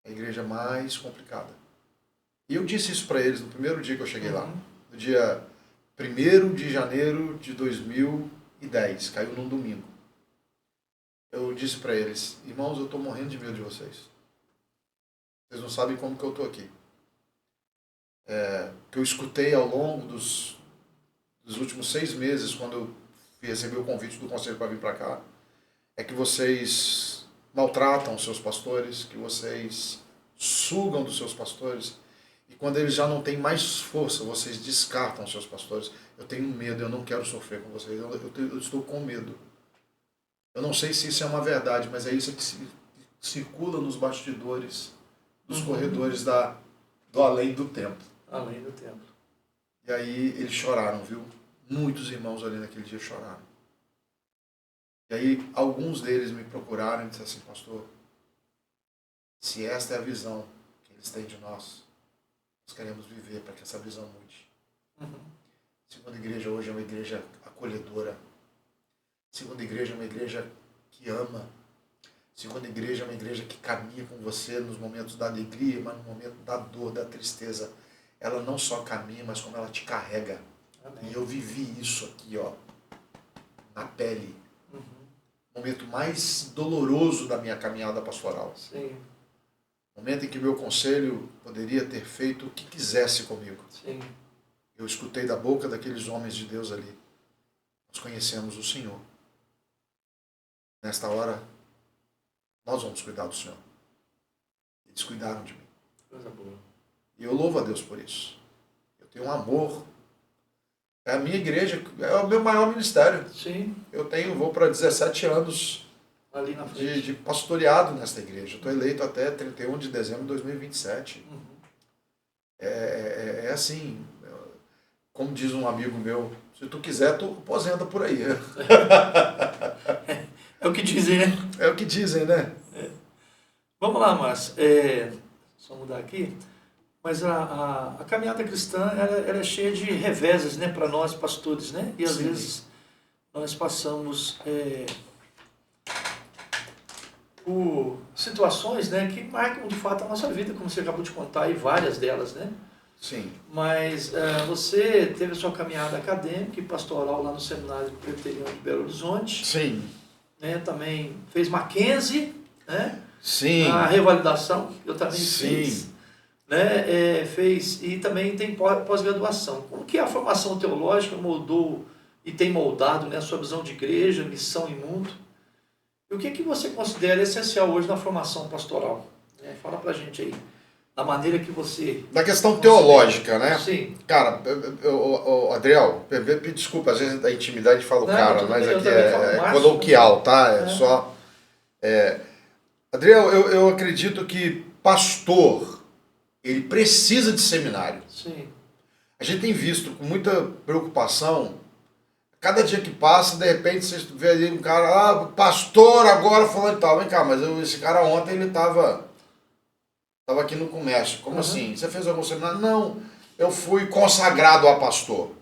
É a igreja mais complicada. E eu disse isso para eles no primeiro dia que eu cheguei lá. No dia 1º de janeiro de 2010, caiu num domingo. Eu disse para eles, irmãos, eu estou morrendo de medo de vocês. Vocês não sabem como que eu estou aqui. Que eu escutei ao longo dos últimos 6 meses, quando eu recebi o convite do conselho para vir para cá, é que vocês maltratam os seus pastores, que vocês sugam dos seus pastores, e quando eles já não têm mais força, vocês descartam os seus pastores. Eu tenho medo, eu não quero sofrer com vocês, eu estou com medo. Eu não sei se isso é uma verdade, mas é isso que circula nos bastidores, dos corredores do além do templo. Além do templo. E aí eles choraram, viu? Muitos irmãos ali naquele dia choraram. E aí alguns deles me procuraram e disseram assim, pastor, se esta é a visão que eles têm de nós queremos viver para que essa visão mude. Segunda igreja hoje é uma igreja acolhedora. Segunda igreja é uma igreja que ama. Segunda igreja é uma igreja que caminha com você nos momentos da alegria, mas no momento da dor, da tristeza. Ela não só caminha, mas como ela te carrega. Amém. E eu vivi isso aqui, ó, na pele. O momento mais doloroso da minha caminhada pastoral. Sim. Momento em que meu conselho poderia ter feito o que quisesse comigo. Sim. Eu escutei da boca daqueles homens de Deus ali. Nós conhecemos o Senhor. Nesta hora, nós vamos cuidar do Senhor. Eles cuidaram de mim. Coisa boa. E eu louvo a Deus por isso. Eu tenho um amor. É a minha igreja, é o meu maior ministério. Sim. Vou para 17 anos ali na frente. de pastoreado nesta igreja. Estou eleito até 31 de dezembro de 2027. É assim, como diz um amigo meu, se tu quiser, tu aposenta por aí. É o que dizem, né? É o que dizem, né? Vamos lá, Márcio. Só mudar aqui. Mas a caminhada cristã ela é cheia de reveses, né, para nós pastores, né? E às Sim. vezes nós passamos por situações, né, que marcam de fato a nossa vida, como você acabou de contar aí, várias delas, né? Sim. Mas você teve a sua caminhada acadêmica e pastoral lá no Seminário Presbiteriano de Belo Horizonte. Sim. Né? Também fez Mackenzie, né? Sim. A revalidação, eu também Sim. fiz. Né? Fez, e também tem pós-graduação. Como que a formação teológica moldou e tem moldado, né, a sua visão de igreja, missão e mundo? E o que você considera essencial hoje na formação pastoral? Fala pra gente aí. Da maneira que você... Da questão teológica, né? Sim. Cara, Adriel, desculpa, às vezes da intimidade fala o cara, mas aqui é coloquial, tá? É só... Adriel, eu acredito que pastor, ele precisa de seminário. Sim. A gente tem visto com muita preocupação, cada dia que passa, de repente você vê ali um cara, pastor agora falando e tal. Vem cá, mas esse cara ontem ele estava aqui no comércio. Como assim? Você fez algum seminário? Não, eu fui consagrado a pastor.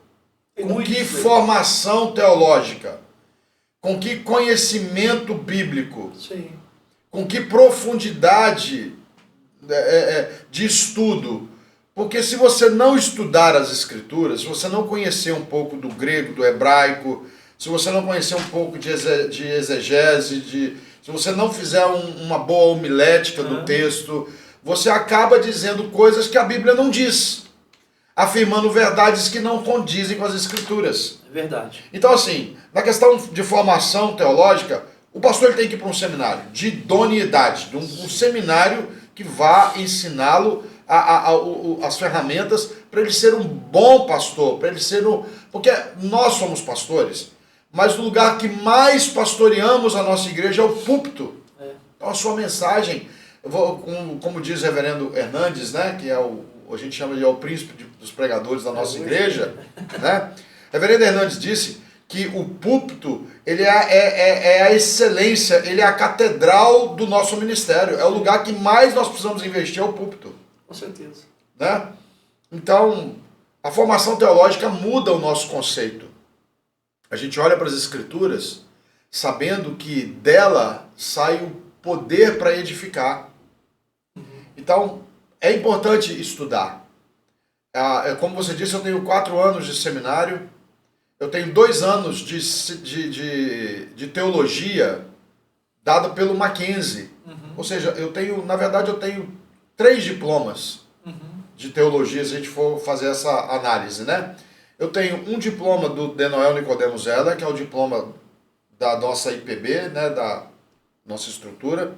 Com que formação teológica? Com que conhecimento bíblico? Sim. Com que profundidade de estudo? Porque se você não estudar as escrituras, se você não conhecer um pouco do grego, do hebraico, se você não conhecer um pouco de exegese, se você não fizer uma boa homilética do texto, você acaba dizendo coisas que a Bíblia não diz, afirmando verdades que não condizem com as escrituras. É verdade. Então assim, na questão de formação teológica, o pastor ele tem que ir para um seminário de idoneidade, um seminário que vá ensiná-lo as ferramentas para ele ser um bom pastor, para ele ser porque nós somos pastores, mas o lugar que mais pastoreamos a nossa igreja é o púlpito. Então a sua mensagem, como diz o reverendo Hernandes, né, que a gente chama de o príncipe dos pregadores da nossa igreja, né? Reverendo Hernandes disse que o púlpito ele é a excelência, ele é a catedral do nosso ministério, é o lugar que mais nós precisamos investir, é o púlpito. Com certeza. Né? Então, a formação teológica muda o nosso conceito. A gente olha para as Escrituras sabendo que dela sai o poder para edificar. Então, é importante estudar. Como você disse, eu tenho 4 anos de seminário, eu tenho 2 anos de teologia dada pelo Mackenzie. Ou seja, na verdade, eu tenho 3 diplomas de teologia, se a gente for fazer essa análise, né? Eu tenho um diploma do Denoel Nicodemo Zeller, que é o diploma da nossa IPB, né, da nossa estrutura.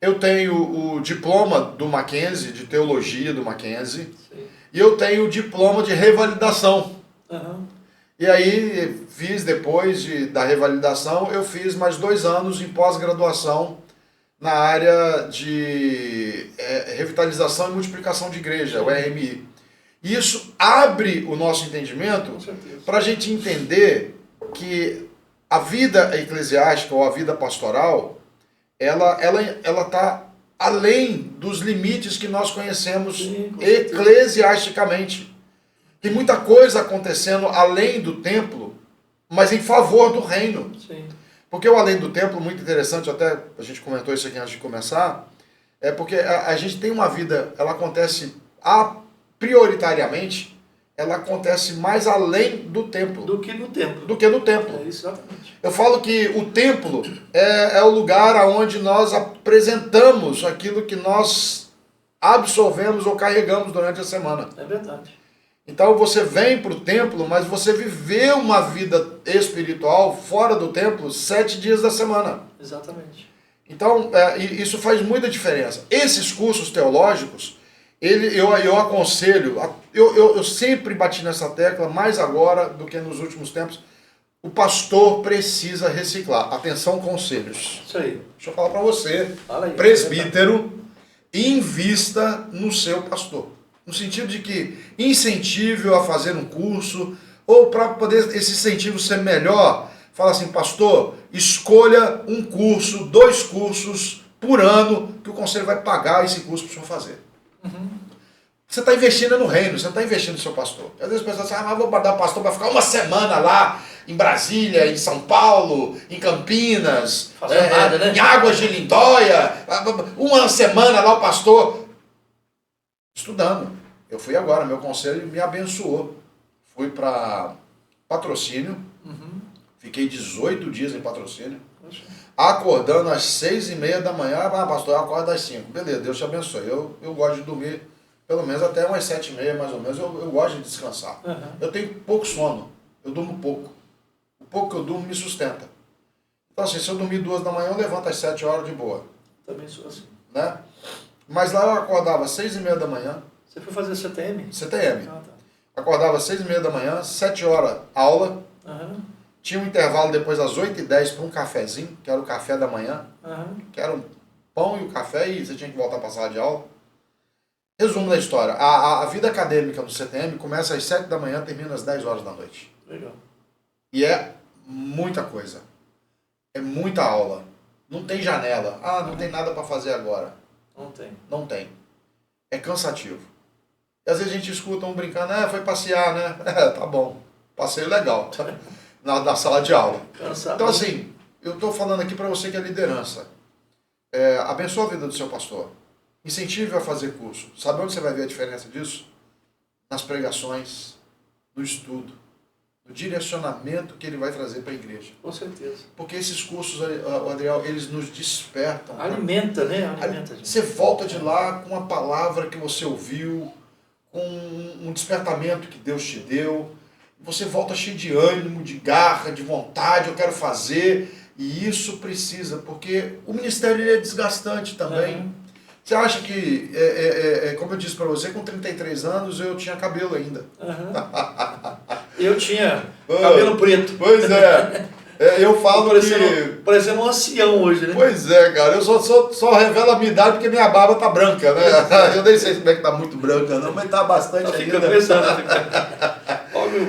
Eu tenho o diploma do Mackenzie, de teologia do Mackenzie. Sim. E eu tenho o diploma de revalidação. E aí, depois da revalidação, eu fiz mais 2 anos em pós-graduação na área de revitalização e multiplicação de igreja, o RMI. E isso abre o nosso entendimento para a gente entender que a vida eclesiástica ou a vida pastoral, ela está além dos limites que nós conhecemos eclesiasticamente. Tem muita coisa acontecendo além do templo, mas em favor do reino. Sim. Porque o além do templo, muito interessante, até a gente comentou isso aqui antes de começar, é porque a gente tem uma vida, ela acontece prioritariamente, ela acontece mais além do templo. Do que no templo. Do que no templo. É, exatamente. Eu falo que o templo é o lugar onde nós apresentamos aquilo que nós absorvemos ou carregamos durante a semana. É verdade. Então você vem para o templo, mas você viveu uma vida espiritual fora do templo 7 dias da semana. Exatamente. Então isso faz muita diferença. Esses cursos teológicos, eu aconselho, eu sempre bati nessa tecla, mais agora do que nos últimos tempos, o pastor precisa reciclar. Atenção, conselhos. Isso aí. Deixa eu falar para você, Fala aí, presbítero, invista no seu pastor. No sentido de que incentive-o a fazer um curso, ou para poder esse incentivo ser melhor, fala assim, pastor, escolha um curso, 2 cursos por ano, que o conselho vai pagar esse curso para o senhor fazer. Você está investindo no reino, você está investindo no seu pastor. Às vezes o pessoal diz, mas vou mandar o pastor para ficar 1 semana lá, em Brasília, em São Paulo, em Campinas, nada, né? Em Águas de Lindóia, 1 semana lá o pastor estudando. Eu fui agora, meu conselho me abençoou. Fui para Patrocínio, fiquei 18 dias em Patrocínio, acordando às 6h30 da manhã, pastor, eu acordo às 5. Beleza, Deus te abençoe. Eu gosto de dormir pelo menos até umas 7h30, mais ou menos, eu gosto de descansar. Eu tenho pouco sono, eu durmo pouco. O pouco que eu durmo me sustenta. Então assim, se eu dormir 2 da manhã, eu levanto às 7 horas de boa. Também sou assim. Né? Mas lá eu acordava às 6h30 da manhã. Você foi fazer CTM? CTM. Ah, tá. Acordava às 6h30 da manhã, 7 horas aula. Tinha um intervalo depois às 8h10 para um cafezinho, que era o café da manhã. Que era um pão e o café, e você tinha que voltar para a sala de aula. Resumo da história. A vida acadêmica no CTM começa às 7 da manhã e termina às 10 horas da noite. Legal. E é muita coisa. É muita aula. Não tem janela. Ah, não tem nada para fazer agora. Não tem. Não tem. É cansativo. E às vezes a gente escuta um brincando, foi passear, né? Tá bom. Passeio legal. Na sala de aula. Cansado. Então assim, eu estou falando aqui para você que é liderança. Abençoa a vida do seu pastor. Incentive a fazer curso. Sabe onde você vai ver a diferença disso? Nas pregações, no estudo, no direcionamento que ele vai trazer para a igreja. Com certeza. Porque esses cursos, Adriel, eles nos despertam. Alimenta, né? Alimenta, gente. Você volta de lá com a palavra que você ouviu, com um despertamento que Deus te deu. Você volta cheio de ânimo, de garra, de vontade, eu quero fazer. E isso precisa, porque o ministério ele é desgastante também. Uhum. Você acha que, como eu disse para você, com 33 anos eu tinha cabelo ainda. Uhum. Eu tinha cabelo preto. Pois é. Eu falo parecendo um ancião hoje, né? Pois é, cara. Eu só revelo a minha idade porque minha barba tá branca, né? Eu nem sei como é que tá muito branca não, mas tá bastante Ela ainda. fica pensando.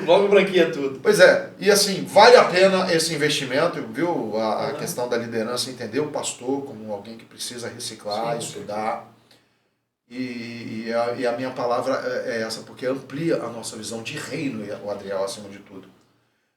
Logo branquinha tudo. Pois é. E assim, vale a pena esse investimento, viu? A questão da liderança, entender o pastor como alguém que precisa reciclar, estudar. E a minha palavra é essa, porque amplia a nossa visão de reino, o Adriel, acima de tudo.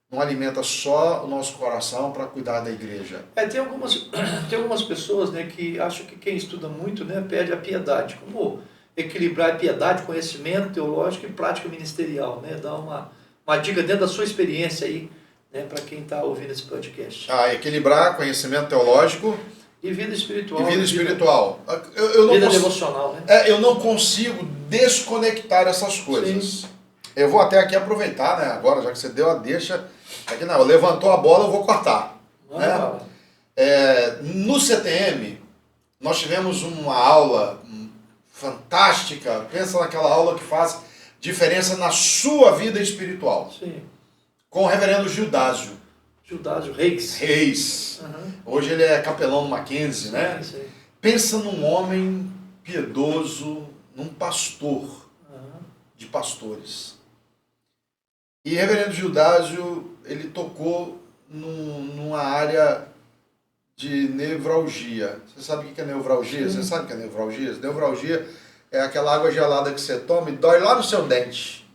Não alimenta só o nosso coração para cuidar da igreja. Tem algumas pessoas, né, que acham que quem estuda muito, né, perde a piedade. Como equilibrar piedade, conhecimento teológico e prática ministerial, né? Dá uma dica dentro da sua experiência aí, né, para quem está ouvindo esse podcast. Equilibrar conhecimento teológico e vida espiritual. Vida espiritual. Vida devocional, né? Eu não consigo desconectar essas coisas. Sim. Eu vou até aqui aproveitar, né? Agora, já que você deu a deixa, aqui não, levantou a bola, eu vou cortar. Né? No CTM, nós tivemos uma aula fantástica. Pensa naquela aula que faz diferença na sua vida espiritual. Sim. Com o reverendo Gildásio. Gildásio Reis. Uhum. Hoje ele é capelão no Mackenzie, né? Sim. Pensa num homem piedoso, num pastor de pastores. E reverendo Gildásio, ele tocou numa área de nevralgia. Você sabe o que é nevralgia? Você sabe o que é nevralgia? Nevralgia é aquela água gelada que você toma e dói lá no seu dente.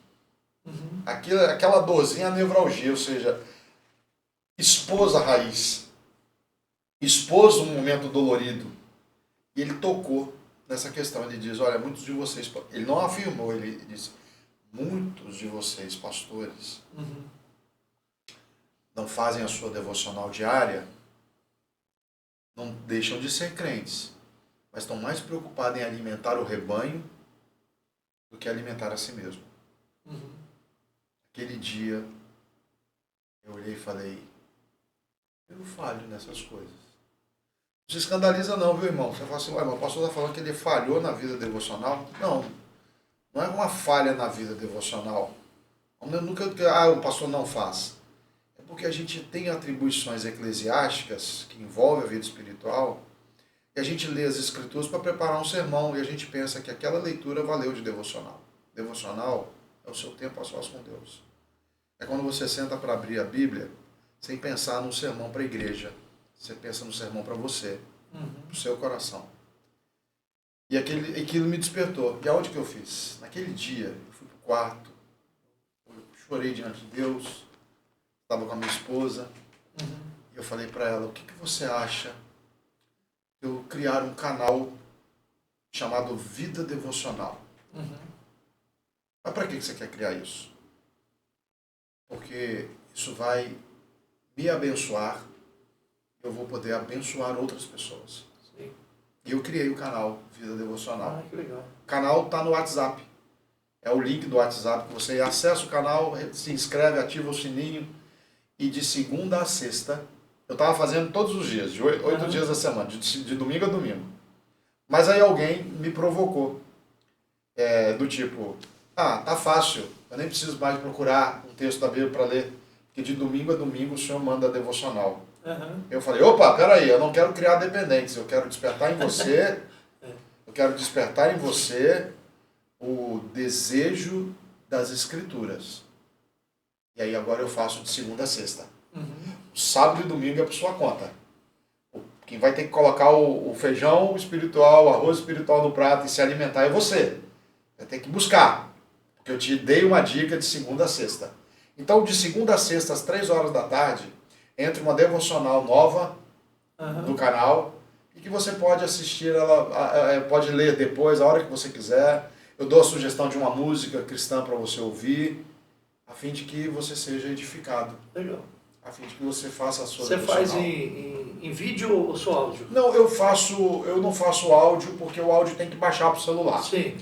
Uhum. Aquela dorzinha é a nevralgia, ou seja, expôs a raiz, expôs um momento dolorido. E ele tocou nessa questão. Ele diz, olha, muitos de vocês... Ele não afirmou, ele disse, muitos de vocês, pastores, não fazem a sua devocional diária, não deixam de ser crentes, mas estão mais preocupados em alimentar o rebanho do que alimentar a si mesmo. Aquele dia, eu olhei e falei, eu falho nessas coisas. Não se escandaliza não, viu, irmão? Você fala assim, ué, mas o pastor está falando que ele falhou na vida devocional? Não é uma falha na vida devocional. Nunca, o pastor não faz. É porque a gente tem atribuições eclesiásticas que envolvem a vida espiritual e a gente lê as escrituras para preparar um sermão e a gente pensa que aquela leitura valeu de devocional. Devocional é o seu tempo a sós com Deus. É quando você senta para abrir a Bíblia sem pensar num sermão para a igreja. Você pensa no sermão para você, pro seu coração. E aquilo me despertou. E aonde que eu fiz? Naquele dia, eu fui pro quarto, eu chorei diante de Deus, estava com a minha esposa, e eu falei para ela, o que você acha de eu criar um canal chamado Vida Devocional? Mas para que você quer criar isso? Porque isso vai me abençoar, eu vou poder abençoar outras pessoas. Sim. E eu criei o canal Vida Devocional. Que legal. O canal está no WhatsApp. É o link do WhatsApp que você acessa o canal, se inscreve, ativa o sininho. E de segunda a sexta, eu estava fazendo todos os dias, de 8 dias da semana, de domingo a domingo. Mas aí alguém me provocou. Do tipo, tá fácil, eu nem preciso mais procurar um texto da Bíblia para ler. Porque de domingo a domingo o senhor manda devocional. Eu falei, opa, peraí, eu não quero criar dependentes, eu quero despertar em você, o desejo das Escrituras. E aí agora eu faço de segunda a sexta. Sábado e domingo é por sua conta. Quem vai ter que colocar o feijão espiritual, o arroz espiritual no prato e se alimentar é você. Vai ter que buscar. Porque eu te dei uma dica de segunda a sexta. Então, de segunda a sexta, às 3 horas da tarde, entra uma devocional nova no canal e que você pode assistir, ela pode ler depois, a hora que você quiser. Eu dou a sugestão de uma música cristã para você ouvir, a fim de que você seja edificado. Legal. A fim de que você faça a sua Você devocional. faz em vídeo ou só áudio? Não, eu não faço áudio porque o áudio tem que baixar para o celular. Sim.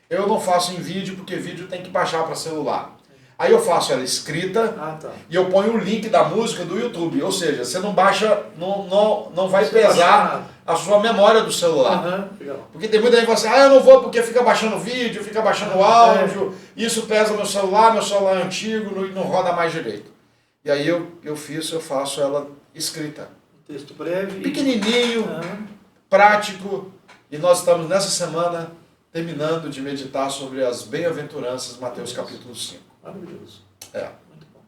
Eu não faço em vídeo porque vídeo tem que baixar para celular. Aí eu faço ela escrita Tá. e eu ponho o link da música do YouTube. Ou seja, você não baixa, não vai Você pesar a sua memória do celular. Legal. Porque tem muita gente que fala assim, eu não vou porque fica baixando vídeo, fica baixando áudio, isso pesa meu celular é antigo e não roda mais direito. E aí eu faço ela escrita. Um texto breve. Pequenininho, prático, e nós estamos nessa semana terminando de meditar sobre as bem-aventuranças, Mateus capítulo 5. Maravilhoso. Muito bom.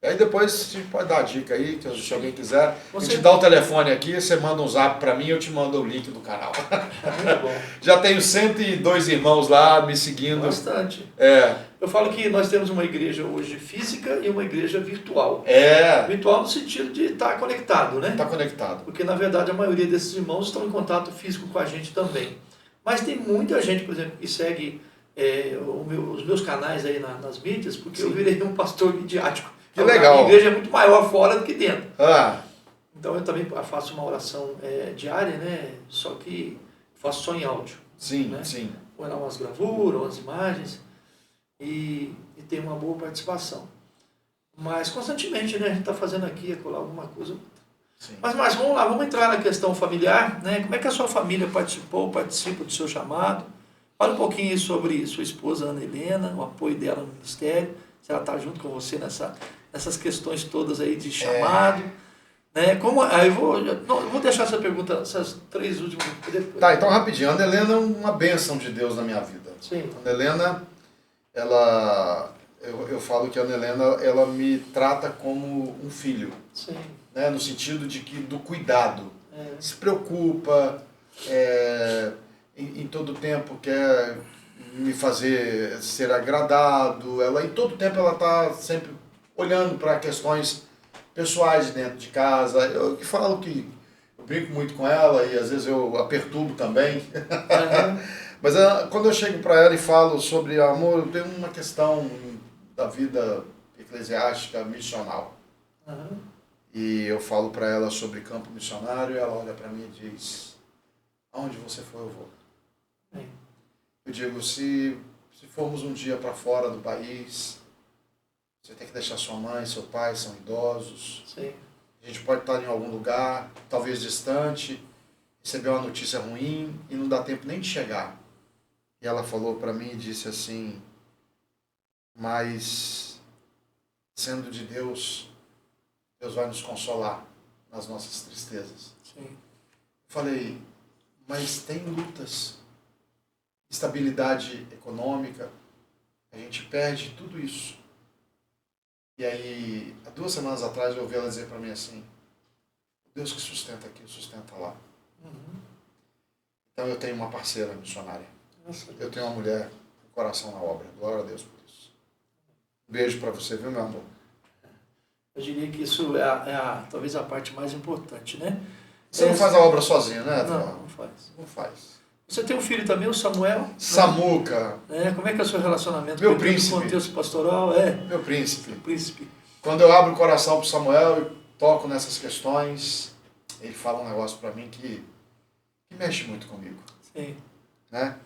E aí depois a gente pode dar a dica aí, se alguém quiser. A Você gente dá o telefone aqui, você manda um zap para mim, eu te mando o link do canal. Muito bom. Já tenho 102 irmãos lá me seguindo. Bastante. É. Eu falo que nós temos uma igreja hoje física e uma igreja virtual. Virtual no sentido de estar conectado, né? Está conectado. Porque, na verdade, a maioria desses irmãos estão em contato físico com a gente também. Mas tem muita gente, por exemplo, que segue os meus canais aí nas mídias, porque eu virei um pastor midiático. Que legal. A minha igreja é muito maior fora do que dentro. Ah, Então eu também faço uma oração diária, né? Só que faço só em áudio. sim, né? sim. Ou lá umas gravuras, umas imagens, e tem uma boa participação. Mas constantemente, né? A gente está fazendo aqui, acolá alguma coisa. Sim. Mas vamos lá, vamos entrar na questão familiar, né? Como é que a sua família participa do seu chamado? Fala um pouquinho aí sobre sua esposa, Ana Helena, o apoio dela no ministério, se ela está junto com você nessas questões todas aí de chamado. Né? Aí eu vou deixar essa pergunta, essas 3 últimas depois. Tá, então rapidinho. A Ana Helena é uma bênção de Deus na minha vida. Sim. A Ana Helena, eu falo que a Ana Helena, ela me trata como um filho. Sim. Né? No sentido de que do cuidado. Se preocupa, em todo tempo quer me fazer ser agradado. Em todo tempo ela está sempre olhando para questões pessoais dentro de casa. Eu que falo que eu brinco muito com ela e às vezes eu a perturbo também. Mas quando eu chego para ela e falo sobre amor, eu tenho uma questão da vida eclesiástica missional. E eu falo para ela sobre campo missionário e ela olha para mim e diz, aonde você for eu vou. Eu digo, se formos um dia para fora do país, você tem que deixar sua mãe, seu pai, são idosos. Sim. A gente pode estar em algum lugar, talvez distante, receber uma notícia ruim e não dá tempo nem de chegar. E ela falou para mim e disse assim, mas sendo de Deus, Deus vai nos consolar nas nossas tristezas. Sim. Eu falei, mas tem lutas, estabilidade econômica, a gente perde tudo isso. E aí, há 2 semanas atrás, eu ouvi ela dizer para mim assim, Deus que sustenta aqui, sustenta lá. Então eu tenho uma parceira missionária. Eu tenho uma mulher com o coração na obra. Glória a Deus por isso. Um beijo para você, viu, meu amor? Eu diria que isso talvez a parte mais importante, né? Você não faz a obra sozinho, né? Não faz. Não faz. Você tem um filho também, o Samuel? Samuca. Como é que é o seu relacionamento Meu com ele príncipe. no contexto pastoral? Meu príncipe. O príncipe. Quando eu abro o coração para Samuel e toco nessas questões, ele fala um negócio para mim que mexe muito comigo. Sim. Né?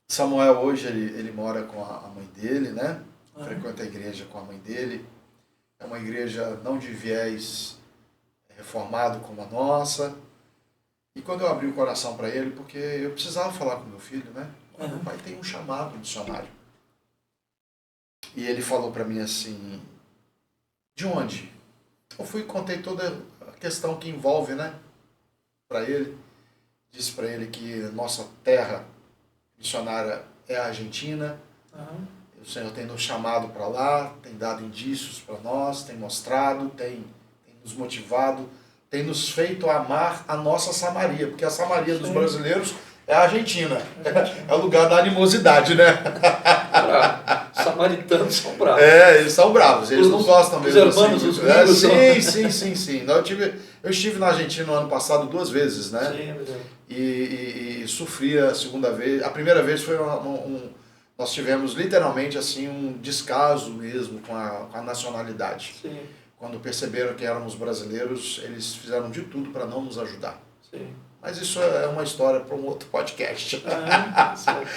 Samuel hoje ele mora com a mãe dele, né? Frequenta a igreja com a mãe dele. É uma igreja não de viés reformado como a nossa. E quando eu abri o coração para ele, porque eu precisava falar com meu filho, né? Meu pai tem um chamado missionário. E ele falou para mim assim, de onde? Eu fui e contei toda a questão que envolve, né? Para ele. Disse para ele que nossa terra missionária é a Argentina. Aham. O Senhor tem nos chamado para lá, tem dado indícios para nós, tem mostrado, tem nos motivado, tem nos feito amar a nossa Samaria, porque a Samaria dos Sim. brasileiros é a Argentina. É o lugar da animosidade, né? Bravo. Samaritanos são bravos. É, eles são bravos, eles não gostam os mesmo. hermanos, assim, os gringos sim. Não, eu estive na Argentina no ano passado 2 vezes, né? Sim, é verdade. E sofri a segunda vez. A primeira vez foi nós tivemos literalmente assim um descaso mesmo com a nacionalidade. Sim, Quando perceberam que éramos brasileiros, eles fizeram de tudo para não nos ajudar. sim. Mas isso é uma história para um outro podcast. Certo.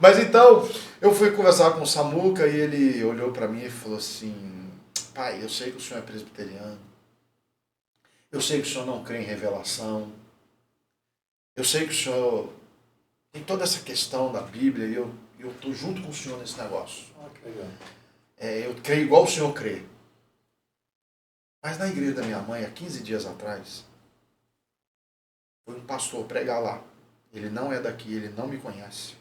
Mas então, eu fui conversar com o Samuca e ele olhou para mim e falou assim: pai, eu sei que o senhor é presbiteriano, eu sei que o senhor não crê em revelação, eu sei que o senhor tem toda essa questão da Bíblia e eu estou junto com o senhor nesse negócio. Que legal. Eu creio igual o senhor crê. Mas na igreja da minha mãe, há 15 dias atrás, foi um pastor pregar lá. Ele não é daqui, ele não me conhece.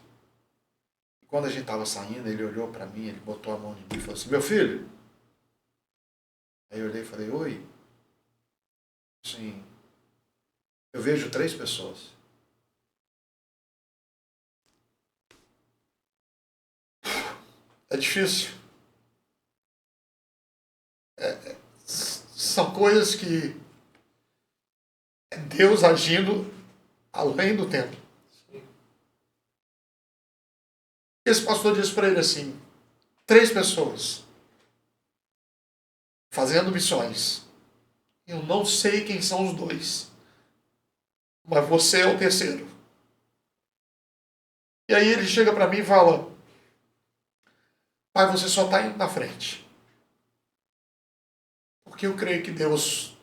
E quando a gente estava saindo, ele olhou para mim, ele botou a mão em mim e falou assim: meu filho. Aí eu olhei e falei: oi. Sim. Eu vejo 3 pessoas. É difícil. São coisas que é Deus agindo além do tempo. Sim. Esse pastor disse para ele assim: 3 pessoas fazendo missões. Eu não sei quem são os 2, mas você é o terceiro. E aí ele chega para mim e fala: pai, você só está indo na frente. Porque eu creio que Deus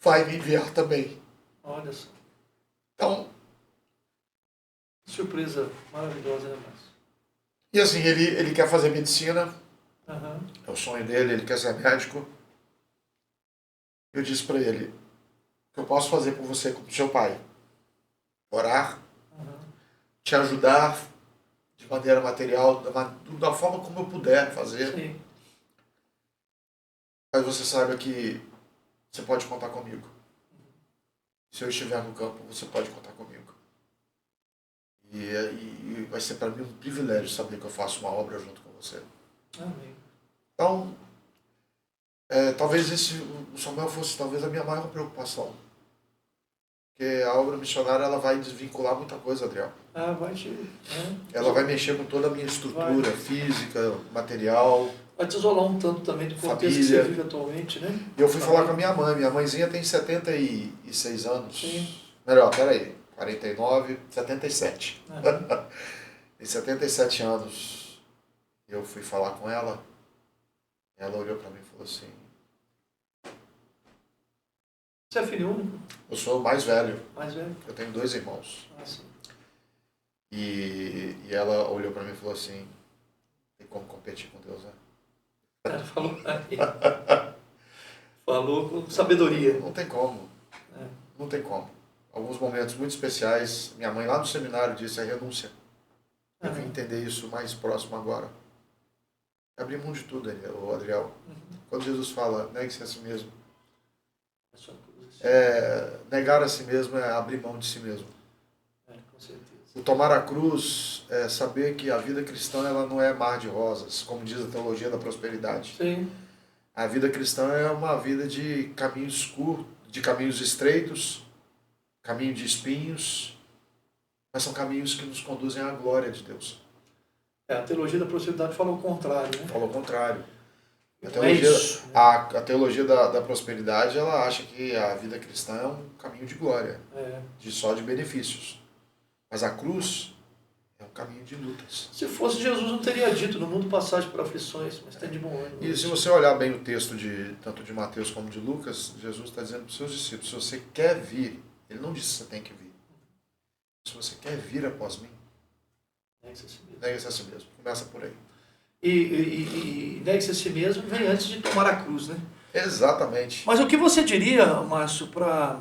vai me enviar também. Olha só. Então, Surpresa maravilhosa, né, Márcio? e assim, ele quer fazer medicina, Aham. é o sonho dele, ele quer ser médico. Eu disse para ele: o que eu posso fazer por você como seu pai? Orar, Aham. te ajudar de maneira material, da forma como eu puder fazer. Sim. Mas você saiba que você pode contar comigo. Se eu estiver no campo, você pode contar comigo. E vai ser para mim um privilégio saber que eu faço uma obra junto com você. Amém. Então, talvez o Samuel fosse talvez a minha maior preocupação. Porque a obra missionária ela vai desvincular muita coisa, Adriel. Vai te... Ela vai mexer com toda a minha estrutura física, material. Vai te isolar um tanto também do contexto que Família. você vive atualmente, né? E eu fui falar com a minha mãe. Minha mãezinha tem 76 anos. Sim. Melhor, peraí. 49, 77. Aham. Tem 77 anos. Eu fui falar com ela. Ela olhou para mim e falou assim: Você é filho único? eu sou o mais velho. Mais velho? Eu tenho 2 irmãos. Sim. E ela olhou para mim e falou assim: tem como competir com Deus, né? Ela falou aí. Falou com sabedoria. Não tem como. É. Não tem como. Alguns momentos muito especiais. Minha mãe lá no seminário disse: a renúncia. Eu vim entender isso mais próximo agora. Abrir mão de tudo, Adriel. Quando Jesus fala, negue-se a si mesmo. É só cruz. Negar a si mesmo é abrir mão de si mesmo. Com certeza. O tomar a cruz é saber que a vida cristã ela não é mar de rosas, como diz a teologia da prosperidade. Sim. A vida cristã é uma vida de caminhos curtos, de caminhos estreitos, caminho de espinhos, mas são caminhos que nos conduzem à glória de Deus. A teologia da prosperidade fala o contrário, né? Fala o contrário. A Não é teologia, isso. a teologia da prosperidade, ela acha que a vida cristã é um caminho de glória, só de benefícios. Mas a cruz é um caminho de lutas. Se fosse Jesus, não teria dito: no mundo passagem por aflições, mas tem de bom ânimo. E se você olhar bem o texto tanto de Mateus como de Lucas, Jesus está dizendo para os seus discípulos: se você quer vir, ele não disse que você tem que vir. Se você quer vir após mim, Negue-se a si mesmo. negue-se a si mesmo. Começa por aí. E negue-se a si mesmo vem antes de tomar a cruz, né? Exatamente. Mas o que você diria, Márcio, para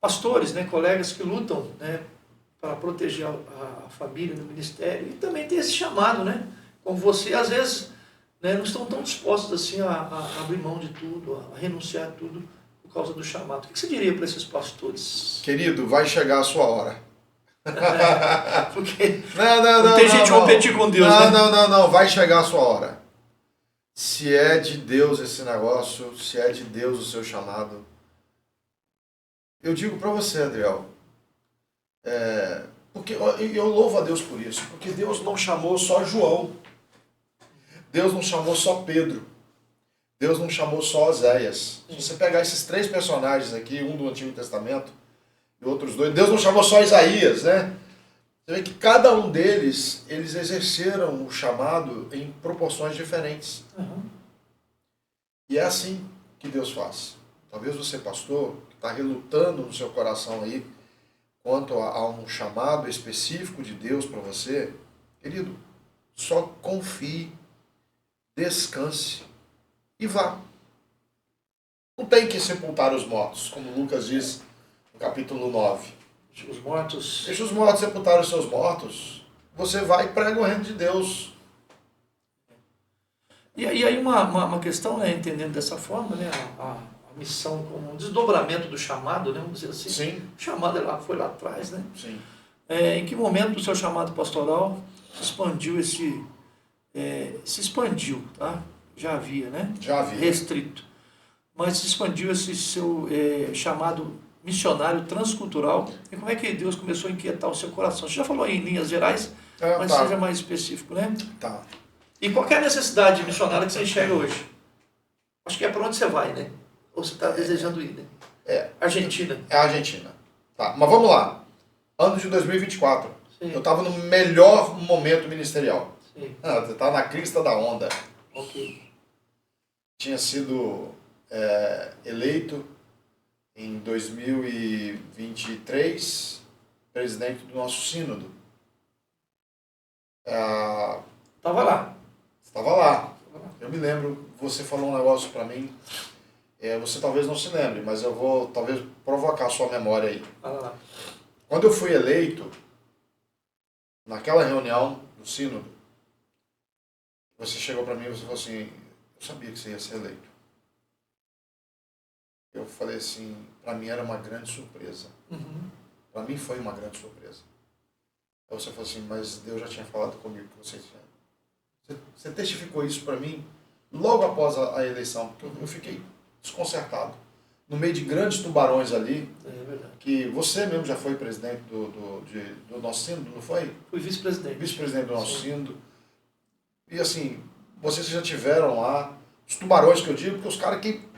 pastores, né, colegas que lutam, né, para proteger a família no ministério e também tem esse chamado, né? Como você, às vezes, né, não estão tão dispostos assim a abrir mão de tudo, a renunciar a tudo por causa do chamado. O que você diria para esses pastores? Querido, vai chegar a sua hora. Porque Não tem gente competir com Deus, né? Não, vai chegar a sua hora. Se é de Deus esse negócio, se é de Deus o seu chamado, eu digo para você, Adriel, porque eu louvo a Deus por isso, porque Deus não chamou só João, Deus não chamou só Pedro, Deus não chamou só Oséias. Se você pegar esses 3 personagens aqui, um do Antigo Testamento e outros 2, Deus não chamou só Isaías, né? Você vê que cada um deles, eles exerceram o chamado em proporções diferentes. Uhum. E é assim que Deus faz. Talvez você, pastor, que está relutando no seu coração aí, quanto a um chamado específico de Deus para você, querido, só confie, descanse e vá. Não tem que sepultar os mortos, como Lucas diz no capítulo 9. Os mortos. Deixa os mortos sepultar os seus mortos. Você vai e prega o reino de Deus. E aí uma questão, né, entendendo dessa forma, né, a missão como um desdobramento do chamado, né, vamos dizer assim. Sim. O chamado foi lá atrás, né? Sim. Em que momento o seu chamado pastoral expandiu se expandiu, tá? Já havia, né? Já havia. Restrito. Mas se expandiu esse seu chamado missionário transcultural. E como é que Deus começou a inquietar o seu coração? Você já falou em linhas gerais, mas tá. seja mais específico, né? Tá. E qual que é a necessidade missionária que você enxerga hoje? Acho que é para onde você vai, né? Ou você está desejando ir, né? Argentina. É a Argentina. Tá, mas vamos lá. Ano de 2024. Sim. Eu estava no melhor momento ministerial. Sim. Você estava na crista da onda. Ok. Tinha sido eleito em 2023 presidente do nosso sínodo. Estava lá. Estava lá. Eu me lembro, você falou um negócio para mim, você talvez não se lembre, mas eu vou talvez provocar a sua memória aí. Fala lá. Quando eu fui eleito, naquela reunião do sínodo, você chegou para mim e você falou assim, eu sabia que você ia ser eleito. Eu falei assim, para mim era uma grande surpresa. Uhum. Para mim foi uma grande surpresa. Aí você falou assim, mas Deus já tinha falado comigo que você tinha. Você testificou isso para mim logo após a eleição, porque eu fiquei desconcertado. No meio de grandes tubarões ali, que você mesmo já foi presidente do nosso sínodo, não foi? Fui vice-presidente. Vice-presidente do nosso sínodo. E assim, vocês já tiveram lá, os tubarões que eu digo, porque os caras que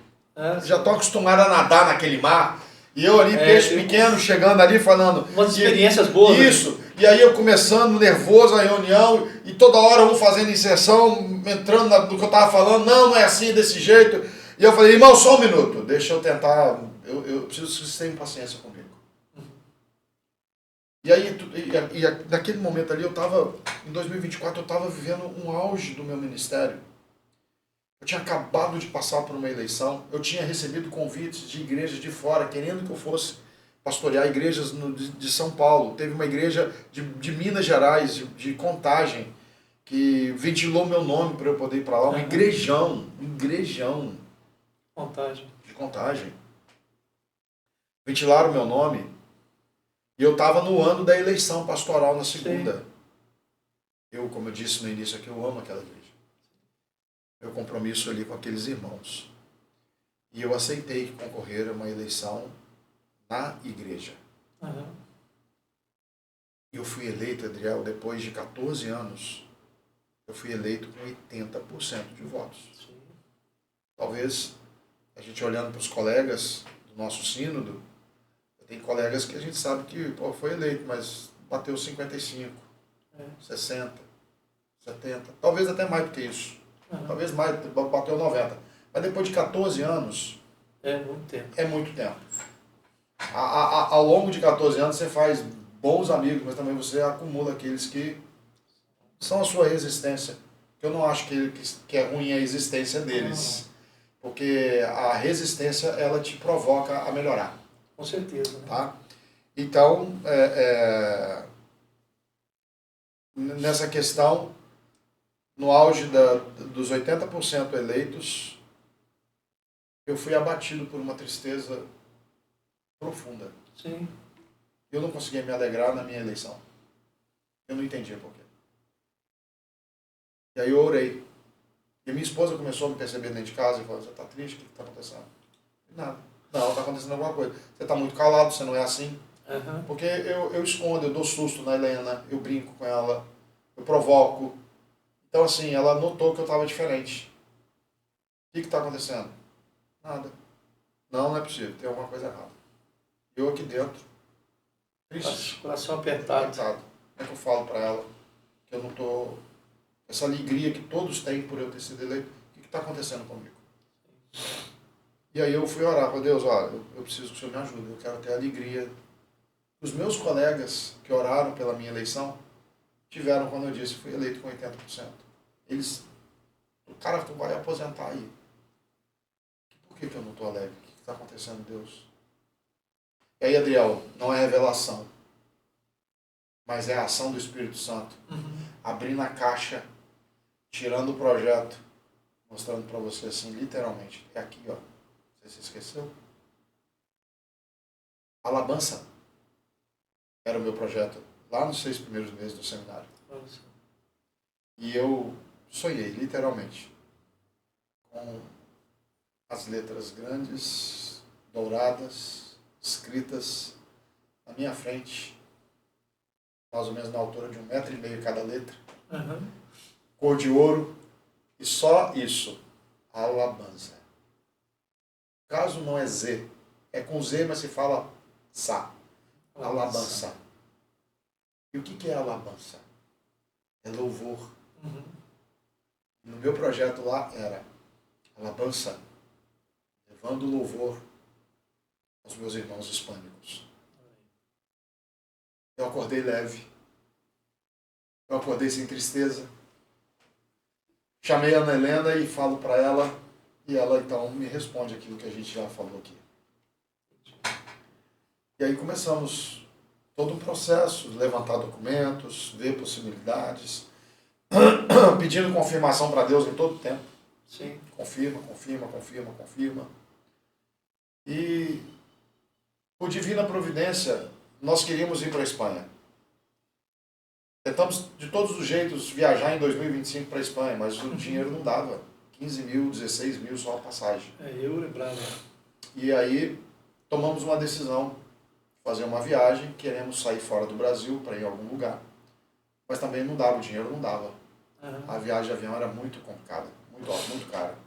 já estão acostumados a nadar naquele mar, e eu ali, peixe pequeno, chegando ali, falando... Umas experiências boas. Isso, e aí eu começando, nervoso, a reunião, e toda hora um fazendo inserção, entrando no que eu estava falando, não é assim, desse jeito. E eu falei, irmão, só um minuto, deixa eu tentar, eu preciso que vocês tenham paciência comigo. E aí, naquele momento ali, em 2024, eu estava vivendo um auge do meu ministério. Eu tinha acabado de passar por uma eleição, eu tinha recebido convites de igrejas de fora, querendo que eu fosse pastorear igrejas de São Paulo. Teve uma igreja de Minas Gerais, de Contagem, que ventilou meu nome para eu poder ir para lá, um igrejão de Contagem. Ventilaram meu nome e eu estava no ano da eleição pastoral na segunda. Sim. Eu, como eu disse no início aqui, eu amo aquela igreja. Meu compromisso ali com aqueles irmãos. E eu aceitei concorrer a uma eleição na igreja. Uhum. E eu fui eleito, Adriel, depois de 14 anos, eu fui eleito com 80% de votos. Sim. Talvez, a gente olhando para os colegas do nosso sínodo, tem colegas que a gente sabe que foi eleito, mas bateu 55, 60, 70, talvez até mais do que isso. Talvez mais, bateu 90. Mas depois de 14 anos... É muito tempo. É muito tempo. Ao longo de 14 anos você faz bons amigos, mas também você acumula aqueles que são a sua resistência. Eu não acho que é ruim a existência deles. Porque a resistência, ela te provoca a melhorar. Com certeza. Né? Tá? Então, nessa questão, no auge dos 80% eleitos, eu fui abatido por uma tristeza profunda. Sim. Eu não conseguia me alegrar na minha eleição. Eu não entendia por quê. E aí eu orei. E minha esposa começou a me perceber dentro de casa e falou, você está triste? O que está acontecendo? Nada. Não, está acontecendo alguma coisa. Você está muito calado, você não é assim. Uhum. Porque eu escondo, eu dou susto na Helena, eu brinco com ela, eu provoco. Então assim, ela notou que eu estava diferente. O que está acontecendo? Nada. Não, não é possível, tem alguma coisa errada. Eu aqui dentro, triste. Coração apertado. Como é que eu falo para ela que eu não estou... Essa alegria que todos têm por eu ter sido eleito, o que está acontecendo comigo? E aí eu fui orar para Deus, olha, eu preciso que o Senhor me ajude, eu quero ter alegria. Os meus colegas que oraram pela minha eleição tiveram, quando eu disse, fui eleito com 80%. Eles, o cara, tu vai aposentar aí. Por que eu não estou alegre? O que está acontecendo, Deus? E aí, Adriel, não é revelação, mas é a ação do Espírito Santo. Abrindo a caixa, tirando o projeto, mostrando para você assim, literalmente, é aqui, ó. Você se esqueceu? Alabança era o meu projeto lá nos 6 primeiros meses do seminário. Nossa. E eu sonhei, literalmente, com as letras grandes, douradas, escritas na minha frente, mais ou menos na altura de 1,5 metro cada letra, cor de ouro, e só isso, alabança. O caso não é Z, é com Z, mas se fala Sá, alabança. E o que é alabança? É louvor. No meu projeto lá era alabança, levando louvor aos meus irmãos hispânicos. Eu acordei leve. Eu acordei sem tristeza. Chamei a Ana Helena e falo para ela, e ela então me responde aquilo que a gente já falou aqui. E aí começamos todo um processo, levantar documentos, ver possibilidades, pedindo confirmação para Deus em todo tempo. Sim. Confirma. E, por divina providência, nós queríamos ir para a Espanha. Tentamos, de todos os jeitos, viajar em 2025 para a Espanha, mas o dinheiro não dava. 15 mil, 16 mil só a passagem. Eu lembrava. E aí, tomamos uma decisão, fazer uma viagem, queremos sair fora do Brasil para ir em algum lugar. Mas também não dava, o dinheiro não dava. A viagem de avião era muito complicada, muito cara.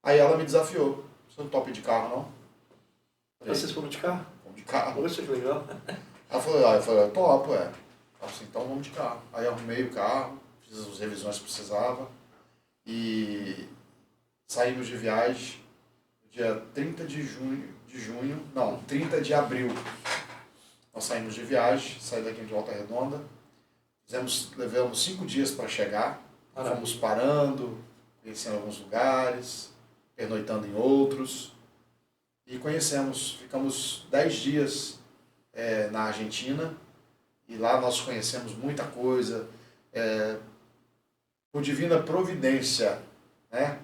Aí ela me desafiou. Você não topa de carro, não? Vocês foram de carro? Vamos de carro. Poxa, que legal. Ela falou, eu topo, é. Eu falei assim, então vamos de carro. Aí arrumei o carro, fiz as revisões que precisava e saímos de viagem no dia 30 30 de abril. Nós saímos de viagem, saí daqui de Volta Redonda, levamos 5 dias para chegar, fomos parando, conhecendo alguns lugares, pernoitando em outros e ficamos 10 dias na Argentina. E lá nós conhecemos muita coisa, por divina providência, né?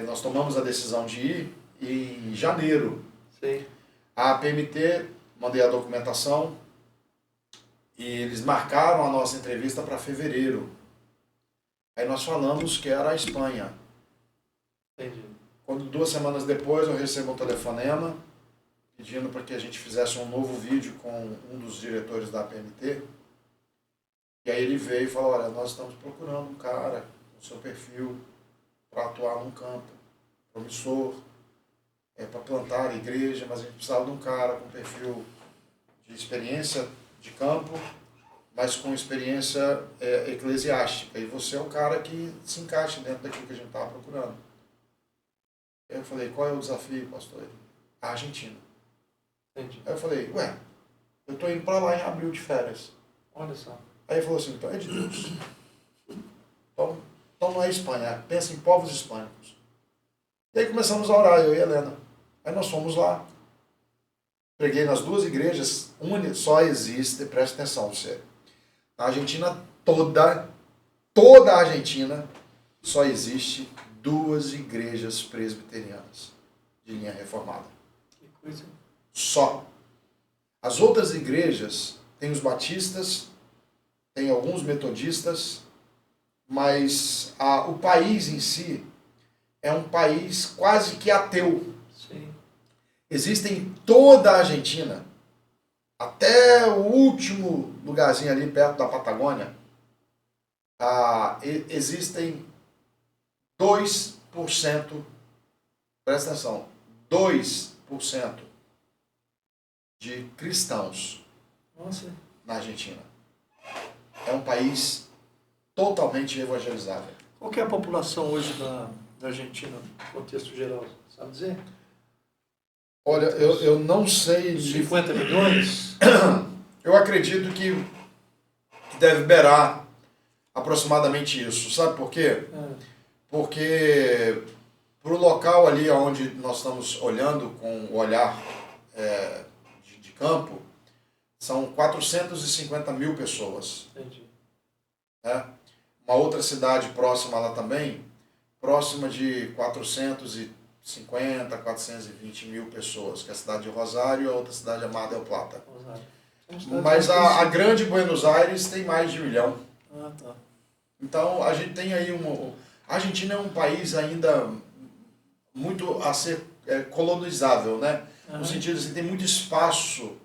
Nós tomamos a decisão de ir em janeiro. Sim. A PMT, mandei a documentação e eles marcaram a nossa entrevista para fevereiro. Aí nós falamos que era a Espanha. Entendi. Quando 2 semanas depois eu recebo um telefonema pedindo para que a gente fizesse um novo vídeo com um dos diretores da PMT. E aí ele veio e falou, olha, nós estamos procurando um cara com o seu perfil para atuar num campo promissor, para plantar a igreja, mas a gente precisava de um cara com perfil de experiência de campo, mas com experiência eclesiástica. E você é o cara que se encaixa dentro daquilo que a gente estava procurando. Aí eu falei, qual é o desafio, pastor? A Argentina. Entendi. Aí eu falei, eu tô indo para lá em abril de férias. Olha só. Aí ele falou assim, então é de Deus. Então não é Espanha, pensa em povos hispânicos. E aí começamos a orar, eu e a Helena. Aí nós fomos lá. Preguei nas duas igrejas, só existe, presta atenção você. Na Argentina toda a Argentina, só existe duas igrejas presbiterianas de linha reformada. Que coisa. Só. As outras igrejas, tem os batistas, tem alguns metodistas, mas o país em si é um país quase que ateu. Sim. Existem em toda a Argentina, até o último lugarzinho ali perto da Patagônia, existem 2%, presta atenção, 2% de cristãos Nossa. na Argentina. É um país totalmente evangelizado. Qual que é a população hoje da Argentina, no contexto geral? Sabe dizer? Olha, eu não sei... 50 milhões? Eu acredito que deve beirar aproximadamente isso. Sabe por quê? Porque para o local ali onde nós estamos olhando com o olhar de campo, são 450 mil pessoas. Entendi. Né? Uma outra cidade próxima lá também, próxima de 450, 420 mil pessoas, que é a cidade de Rosário e a outra cidade é Mar del Plata. Mas a grande Buenos Aires tem mais de 1 milhão. Ah, tá. Então a gente tem aí a Argentina é um país ainda muito a ser colonizável, né? No sentido assim, tem muito espaço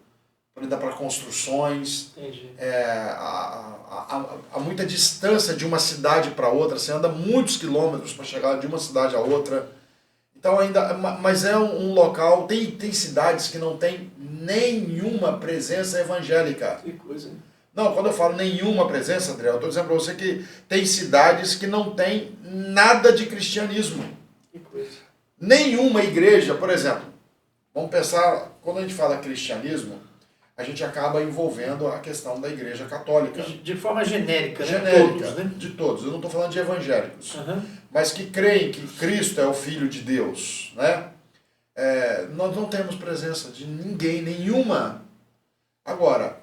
para construções. Entendi. Há muita distância de uma cidade para outra, você anda muitos quilômetros para chegar de uma cidade a outra. Então mas é um local, tem cidades que não tem nenhuma presença evangélica. Que coisa. Não, quando eu falo nenhuma presença, André, eu estou dizendo para você que tem cidades que não tem nada de cristianismo. Que coisa. Nenhuma igreja, por exemplo, vamos pensar, quando a gente fala cristianismo, a gente acaba envolvendo a questão da igreja católica. De forma genérica, né? Genérica, Todos, né? de todos. Eu não estou falando de evangélicos, Uhum. mas que creem que Cristo é o Filho de Deus, né? Nós não temos presença de ninguém, nenhuma. Agora,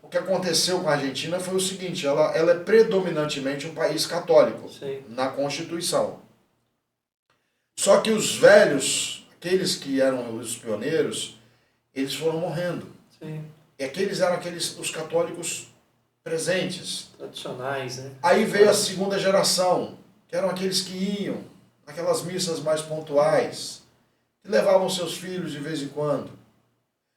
o que aconteceu com a Argentina foi o seguinte, ela é predominantemente um país católico. Sim. Na Constituição. Só que os velhos, aqueles que eram os pioneiros, eles foram morrendo. Sim. E aqueles eram os católicos presentes. Tradicionais, né? Aí veio a segunda geração, que eram aqueles que iam naquelas missas mais pontuais, que levavam seus filhos de vez em quando.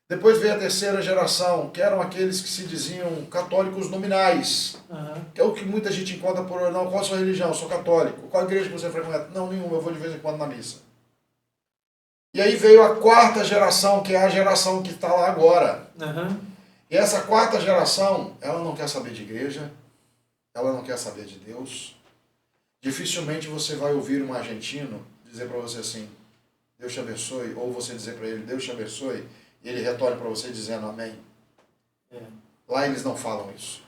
Depois veio a terceira geração, que eram aqueles que se diziam católicos nominais, que é o que muita gente encontra por não, qual a sua religião? Eu sou católico. Qual a igreja que você frequenta? Não, nenhuma, eu vou de vez em quando na missa. E aí veio a quarta geração, que é a geração que está lá agora. E essa quarta geração, ela não quer saber de igreja, ela não quer saber de Deus. Dificilmente você vai ouvir um argentino dizer para você assim, Deus te abençoe, ou você dizer para ele, Deus te abençoe, e ele retorne para você dizendo amém. Lá eles não falam isso.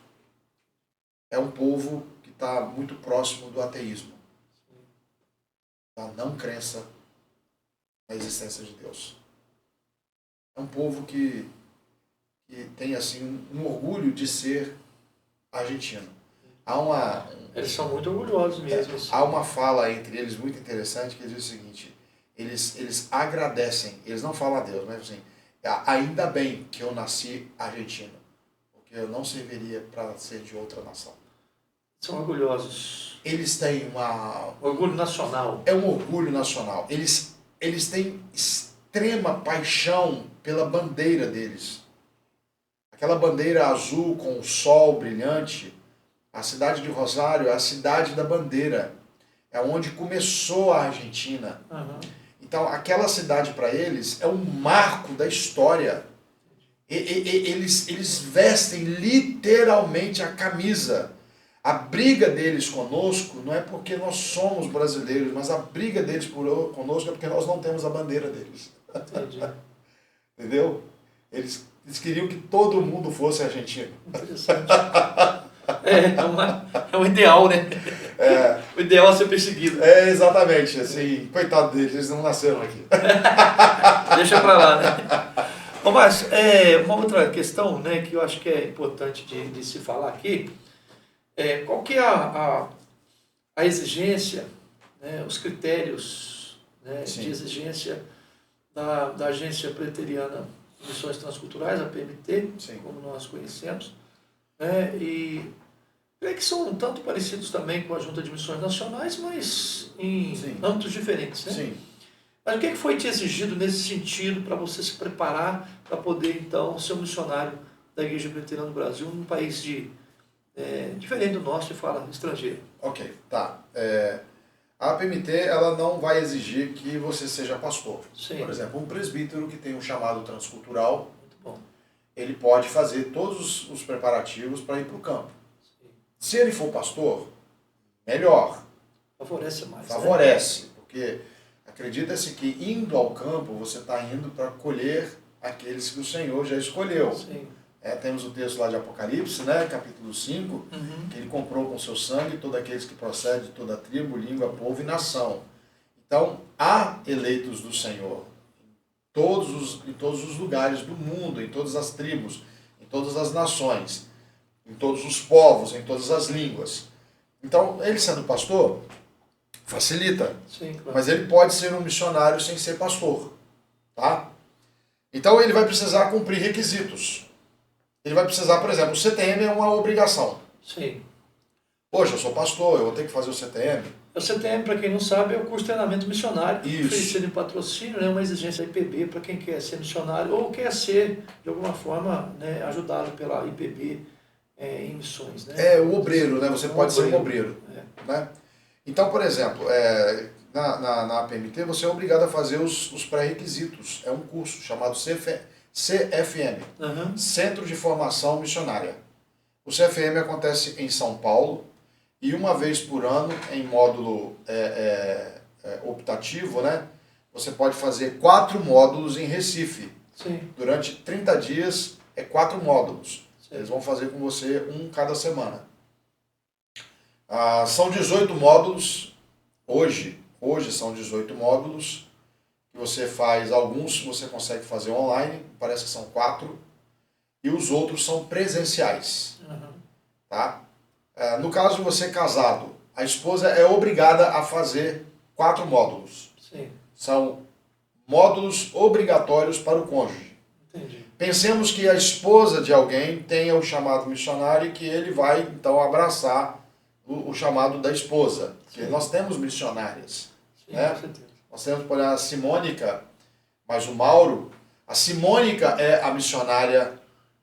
É um povo que está muito próximo do ateísmo. Da não crença na existência de Deus. É um povo que tem assim um orgulho de ser argentino. Eles são muito orgulhosos mesmo. Há uma fala entre eles muito interessante que diz o seguinte, eles agradecem, eles não falam a Deus, mas assim, ainda bem que eu nasci argentino, porque eu não serviria para ser de outra nação. São orgulhosos. Eles têm orgulho nacional. É um orgulho nacional. Eles têm extrema paixão pela bandeira deles. Aquela bandeira azul com o sol brilhante, a cidade de Rosário é a cidade da bandeira. É onde começou a Argentina. Então, aquela cidade para eles é um marco da história. Eles vestem literalmente a camisa. A briga deles conosco não é porque nós somos brasileiros, mas a briga deles conosco é porque nós não temos a bandeira deles. Entendi. Entendeu? Eles queriam que todo mundo fosse argentino. Interessante. É um ideal, né? O ideal é ser perseguido. Exatamente, assim, coitado deles, eles não nasceram aqui. Deixa pra lá, né? Bom, mas uma outra questão, né, que eu acho que é importante de se falar aqui, qual que é a exigência, né, os critérios, né, de exigência da Agência Preteriana de Missões Transculturais, a PMT, Sim. como nós conhecemos, né, e creio que são um tanto parecidos também com a Junta de Missões Nacionais, mas em âmbitos diferentes, né? Sim. Mas o que foi te exigido nesse sentido para você se preparar para poder, então, ser um missionário da Igreja Presbiteriana do Brasil num país diferente do nosso, de fala estrangeira? Ok, tá. A PMT ela não vai exigir que você seja pastor. Sim. Por exemplo, um presbítero que tem um chamado transcultural, Muito bom. ele pode fazer todos os preparativos para ir para o campo. Sim. Se ele for pastor, melhor. Favorece mais. Favorece, né? Porque acredita-se que indo ao campo, você está indo para colher aqueles que o Senhor já escolheu. Sim. Temos o texto lá de Apocalipse, né, capítulo 5, que ele comprou com seu sangue todos aqueles que procedem de toda tribo, língua, povo e nação. Então, há eleitos do Senhor em todos os lugares do mundo, em todas as tribos, em todas as nações, em todos os povos, em todas as línguas. Então, ele sendo pastor, facilita. Sim, claro. Mas ele pode ser um missionário sem ser pastor, tá? Então ele vai precisar cumprir requisitos. Ele vai precisar, por exemplo, o CTM é uma obrigação. Sim. Poxa, eu sou pastor, eu vou ter que fazer o CTM. O CTM, para quem não sabe, é o curso de treinamento missionário, Isso. oferecido em patrocínio, né, uma exigência da IPB para quem quer ser missionário ou quer ser, de alguma forma, né, ajudado pela IPB em missões. Né? O obreiro, né? Você pode ser um obreiro. Né? Então, por exemplo, na PMT você é obrigado a fazer os pré-requisitos. É um curso chamado CFM, Centro de Formação Missionária. O CFM acontece em São Paulo e uma vez por ano, em módulo optativo, né? Você pode fazer 4 módulos em Recife. Sim. Durante 30 dias, 4 módulos. Sim. Eles vão fazer com você um cada semana. São 18 módulos, hoje são 18 módulos, que você faz, alguns você consegue fazer online, parece que são 4, e os outros são presenciais. Tá? No caso de você casado, a esposa é obrigada a fazer 4 módulos. Sim. São módulos obrigatórios para o cônjuge. Entendi. Pensemos que a esposa de alguém tenha o chamado missionário e que ele vai, então, abraçar o chamado da esposa. Porque nós temos missionárias. Sim, né? com certeza. Nós temos, por exemplo, a Simônica, mas o Mauro. A Simônica é a missionária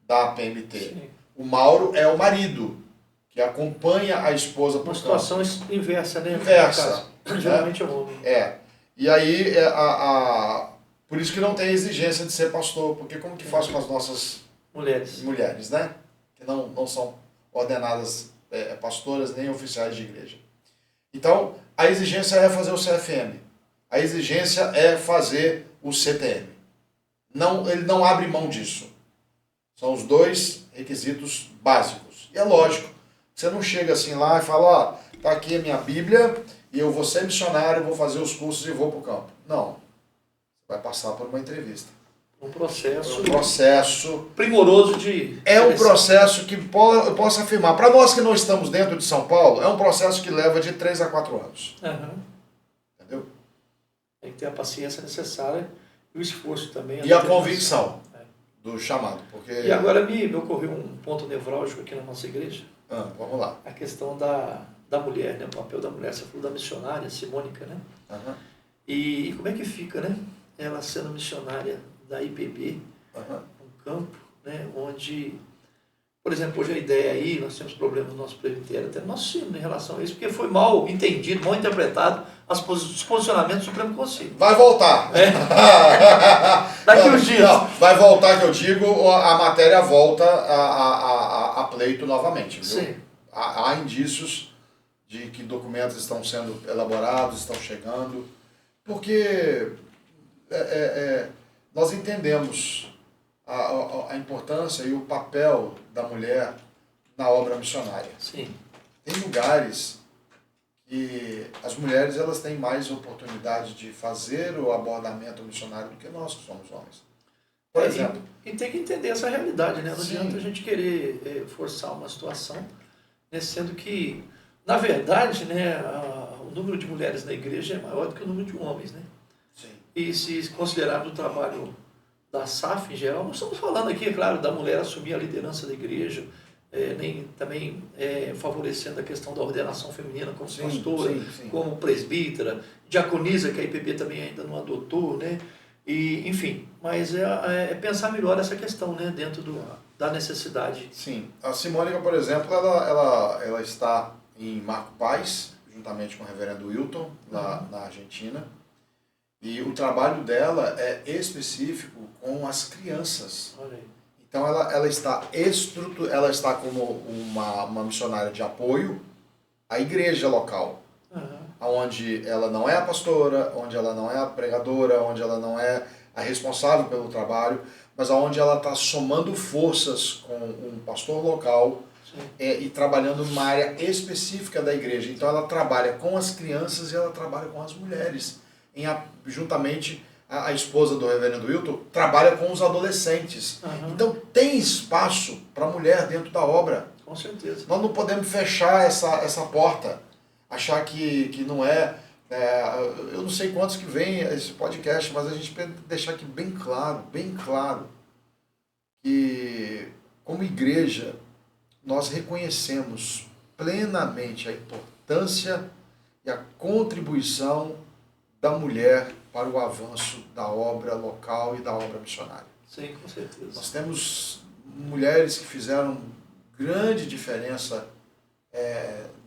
da PMT. Sim. O Mauro é o marido, que acompanha a esposa por Uma campo. situação inversa, né? Inversa. Geralmente é o homem. E aí, por isso que não tem exigência de ser pastor, porque como que faz com as nossas mulheres, né? Que não são ordenadas pastoras nem oficiais de igreja. Então, a exigência é fazer o CFM. A exigência é fazer o CTM. Ele não abre mão disso. São os 2 requisitos básicos. E é lógico, você não chega assim lá e fala, tá aqui a minha Bíblia e eu vou ser missionário, vou fazer os cursos e vou para o campo. Não. Você vai passar por uma entrevista. Um processo primoroso de... É um processo que eu posso afirmar, para nós que não estamos dentro de São Paulo, é um processo que leva de 3 a 4 anos. Entendeu? Tem que ter a paciência necessária e o esforço também. E a convicção do chamado. Porque... E agora me ocorreu um ponto nevrálgico aqui na nossa igreja. Vamos lá. A questão da mulher, né? O papel da mulher. Você falou da missionária, Simônica, né? E como é que fica, né? Ela sendo missionária da IPB, um campo, né? Onde, por exemplo, hoje a ideia aí, nós temos problemas no nosso presbitério, até no nosso sino em relação a isso, porque foi mal entendido, mal interpretado os posicionamentos do Supremo Conselho. Vai voltar. Daqui uns dias. Não, vai voltar, que eu digo, a matéria volta a pleito novamente. Viu? Sim. Há indícios de que documentos estão sendo elaborados, estão chegando, porque nós entendemos a importância e o papel da mulher na obra missionária. Sim. Tem lugares que as mulheres elas têm mais oportunidade de fazer o abordamento missionário do que nós que somos homens. Por exemplo. E tem que entender essa realidade, né? Não Sim. adianta a gente querer forçar uma situação, né? Sendo que, na verdade, né, o número de mulheres na igreja é maior do que o número de homens, né? Sim. E se considerarmos o trabalho da SAF em geral, não estamos falando aqui, é claro, da mulher assumir a liderança da igreja, nem também favorecendo a questão da ordenação feminina como pastora, como presbítera, diaconisa, que a IPB também ainda não adotou, né? E, enfim, mas é pensar melhor essa questão, né, dentro da necessidade. Sim. A Simônica, por exemplo, ela está em Marco Paz, juntamente com o reverendo Wilton, lá na Argentina. E o trabalho dela é específico com as crianças. Olha aí. Então ela está como uma missionária de apoio à igreja local. Onde ela não é a pastora, onde ela não é a pregadora, onde ela não é a responsável pelo trabalho, mas onde ela está somando forças com um pastor local e trabalhando numa área específica da igreja. Então ela trabalha com as crianças e ela trabalha com as mulheres. Juntamente a esposa do reverendo Wilton trabalha com os adolescentes. Então tem espaço para a mulher dentro da obra. Com certeza. Nós não podemos fechar essa porta. Achar que não eu não sei quantos que vem esse podcast, mas a gente tem que deixar aqui bem claro, que como igreja nós reconhecemos plenamente a importância e a contribuição da mulher para o avanço da obra local e da obra missionária. Sim, com certeza. Nós temos mulheres que fizeram grande diferença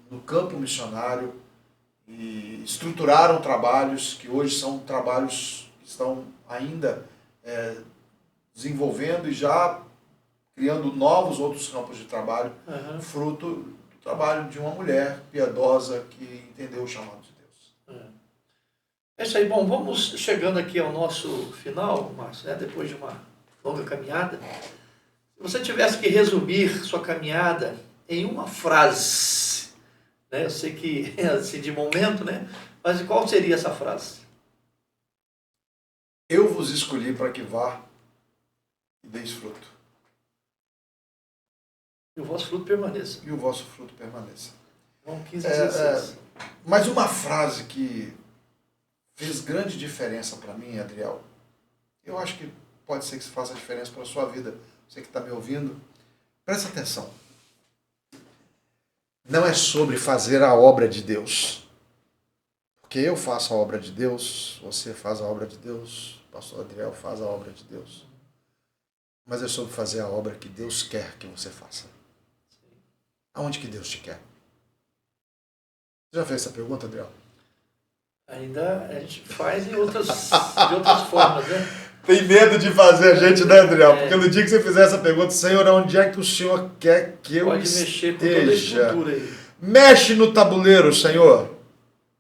no campo missionário e estruturaram trabalhos que hoje são trabalhos que estão ainda desenvolvendo e já criando novos outros campos de trabalho, fruto do trabalho de uma mulher piedosa que entendeu o chamado de Deus. É isso aí. Bom, vamos chegando aqui ao nosso final, Márcio, né? Depois de uma longa caminhada. Se você tivesse que resumir sua caminhada em uma frase, né? Eu sei que é assim de momento, né? Mas qual seria essa frase? Eu vos escolhi para que vá e deis fruto. E o vosso fruto permaneça. E o vosso fruto permaneça. João 15:16. Mas uma frase que fez grande diferença para mim, Adriel, eu acho que pode ser que isso faça diferença para a sua vida. Você que está me ouvindo, presta atenção. Não é sobre fazer a obra de Deus. Porque eu faço a obra de Deus, você faz a obra de Deus, o pastor Adriel faz a obra de Deus. Mas é sobre fazer a obra que Deus quer que você faça. Aonde que Deus te quer? Você já fez essa pergunta, Adriel? Ainda a gente faz de outras formas, né? Tem medo de fazer a gente, né, Adriel? Porque no dia que você fizer essa pergunta, Senhor, onde é que o Senhor quer que eu Pode esteja? mexer com toda a estrutura aí. Mexe no tabuleiro, Senhor.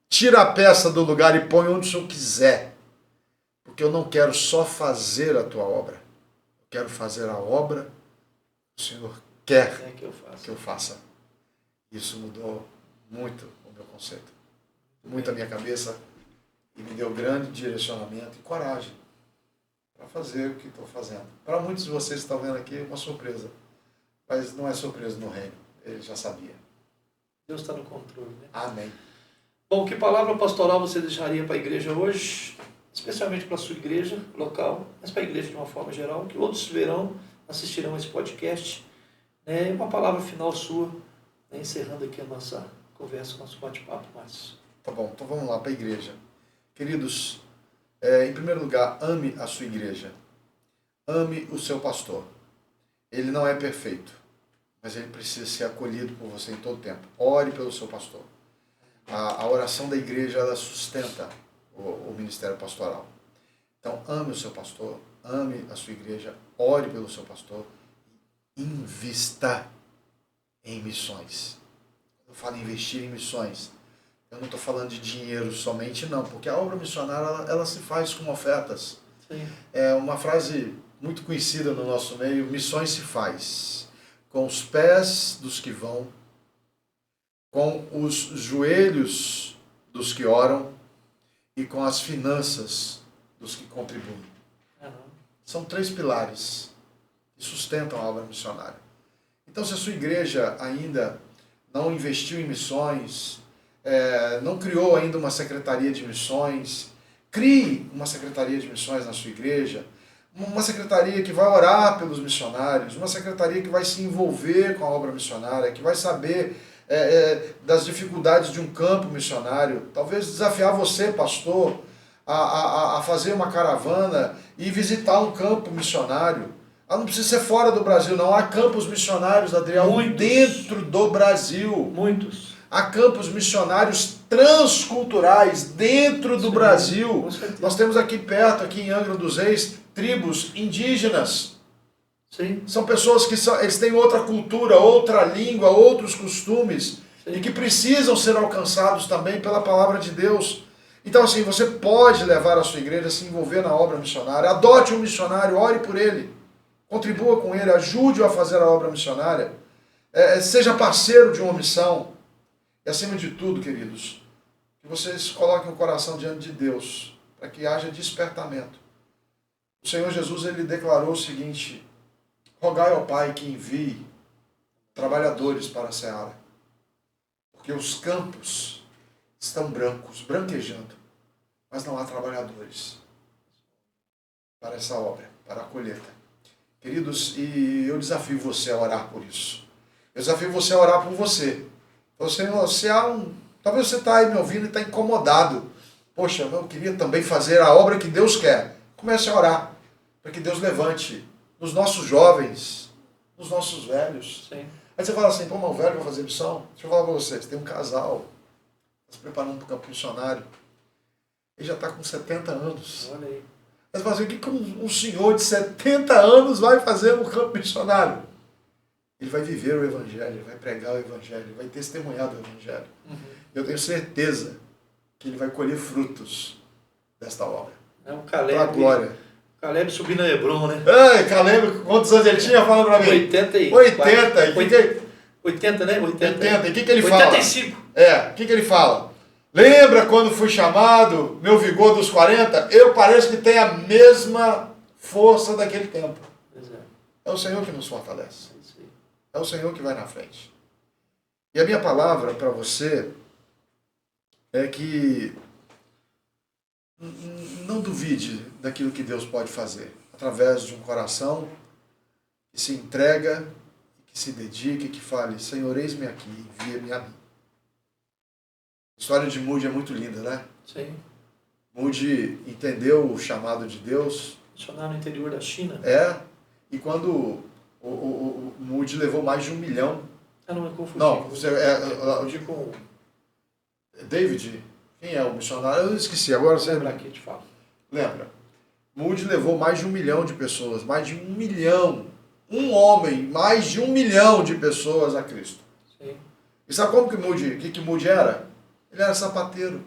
Tira a peça do lugar e põe onde o Senhor quiser. Porque eu não quero só fazer a tua obra. Eu quero fazer a obra que o Senhor quer que eu faça. Isso mudou muito o meu conceito. Muito a minha cabeça. E me deu grande direcionamento e coragem para fazer o que estou fazendo. Para muitos de vocês que estão vendo aqui, é uma surpresa. Mas não é surpresa no reino. Ele já sabia. Deus está no controle, né? Amém. Bom, que palavra pastoral você deixaria para a igreja hoje? Especialmente para a sua igreja local, mas para a igreja de uma forma geral, que outros verão, assistirão esse podcast. Né? Uma palavra final sua, né? Encerrando aqui a nossa conversa, nosso bate-papo, Márcio. Tá bom, então vamos lá para a igreja. Queridos, em primeiro lugar, ame a sua igreja. Ame o seu pastor. Ele não é perfeito, mas ele precisa ser acolhido por você em todo tempo. Ore pelo seu pastor. A oração da igreja, ela sustenta o ministério pastoral. Então, ame o seu pastor, ame a sua igreja, ore pelo seu pastor, invista em missões. Eu falo em investir em missões. Eu não estou falando de dinheiro somente, não, porque a obra missionária ela se faz com ofertas. Sim. É uma frase muito conhecida no nosso meio: missões se faz com os pés dos que vão, com os joelhos dos que oram e com as finanças dos que contribuem. São 3 pilares que sustentam a obra missionária. Então, se a sua igreja ainda não investiu em missões, não criou ainda uma secretaria de missões, crie uma secretaria de missões na sua igreja, uma secretaria que vai orar pelos missionários, uma secretaria que vai se envolver com a obra missionária, que vai saber das dificuldades de um campo missionário, talvez desafiar você, pastor, a fazer uma caravana e visitar um campo missionário. Não precisa ser fora do Brasil, não. Há campos missionários, Adriel, dentro do Brasil. Muitos. Há campos missionários transculturais dentro do Brasil. Nós temos aqui perto, aqui em Angra dos Reis, tribos indígenas. Sim. São pessoas que eles têm outra cultura, outra língua, outros costumes, e que precisam ser alcançados também pela palavra de Deus. Então, assim, você pode levar a sua igreja a se envolver na obra missionária. Adote um missionário, ore por ele, contribua com ele, ajude-o a fazer a obra missionária, seja parceiro de uma missão. E acima de tudo, queridos, que vocês coloquem o coração diante de Deus, para que haja despertamento. O Senhor Jesus, ele declarou o seguinte: rogai ao Pai que envie trabalhadores para a seara, porque os campos estão brancos, branquejando, mas não há trabalhadores para essa obra, para a colheita. Queridos, e eu desafio você a orar por isso. Eu desafio você a orar por você. Talvez você está aí me ouvindo e está incomodado. Poxa, eu queria também fazer a obra que Deus quer. Comece a orar, para que Deus levante nos nossos jovens, nos nossos velhos. Sim. Aí você fala assim, pô, mas o velho vai fazer missão? Deixa eu falar para vocês, tem um casal, está se preparando para o campo missionário. Ele já está com 70 anos. Olha aí. Aí você fala assim, o que um senhor de 70 anos vai fazer no campo missionário? Ele vai viver o Evangelho, ele vai pregar o Evangelho, ele vai testemunhar do Evangelho. Eu tenho certeza que ele vai colher frutos desta obra. É um Caleb. Para a glória. Caleb subindo a Hebron, né? Ei, Caleb, quantos anos ele tinha? Fala para mim. 80. 80, né? 80. E o que ele fala? 85. O que ele fala? Lembra quando fui chamado, meu vigor dos 40? Eu pareço que tenho a mesma força daquele tempo. É o Senhor que nos fortalece. É o Senhor que vai na frente. E a minha palavra para você é que não duvide daquilo que Deus pode fazer, através de um coração que se entrega, que se dedique, que fale, Senhor, eis-me aqui, envia-me a mim. A história de Moody é muito linda, né? Sim. Moody entendeu o chamado de Deus. Missionário no interior da China. E quando o Moody levou mais de 1 milhão. Não, eu confundi. Não, confundi com... David, quem é o missionário? Eu esqueci, agora você... Lembra aqui, te falo. Lembra? Moody levou mais de 1 milhão de pessoas, mais de 1 milhão. Um homem, mais de 1 milhão de pessoas a Cristo. Sim. E sabe como que Moody era? Ele era sapateiro.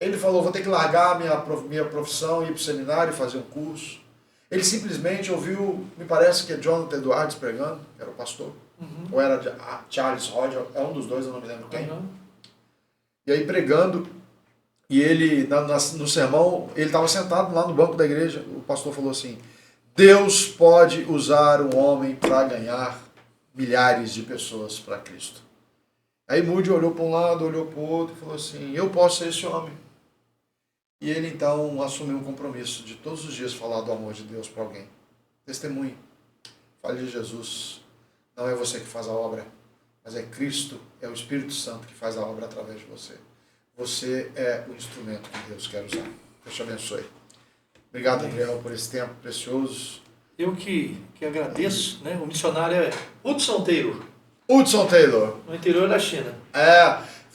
Ele falou, vou ter que largar minha profissão, ir para o seminário, fazer um curso. Ele simplesmente ouviu, me parece que é Jonathan Edwards pregando, que era o pastor, ou era Charles Hodge, é um dos dois, eu não me lembro quem. E aí pregando, e ele, no sermão, ele estava sentado lá no banco da igreja, o pastor falou assim, Deus pode usar um homem para ganhar milhares de pessoas para Cristo. Aí Moody olhou para um lado, olhou para o outro e falou assim, eu posso ser esse homem. E ele então assumiu um compromisso de todos os dias falar do amor de Deus para alguém. Testemunhe. Fale de Jesus. Não é você que faz a obra, mas é Cristo, é o Espírito Santo que faz a obra através de você. Você é o instrumento que Deus quer usar. Deus te abençoe. Obrigado, Adriel, por esse tempo precioso. Eu que agradeço, né? O missionário é Hudson Taylor. Hudson Taylor. No interior da China.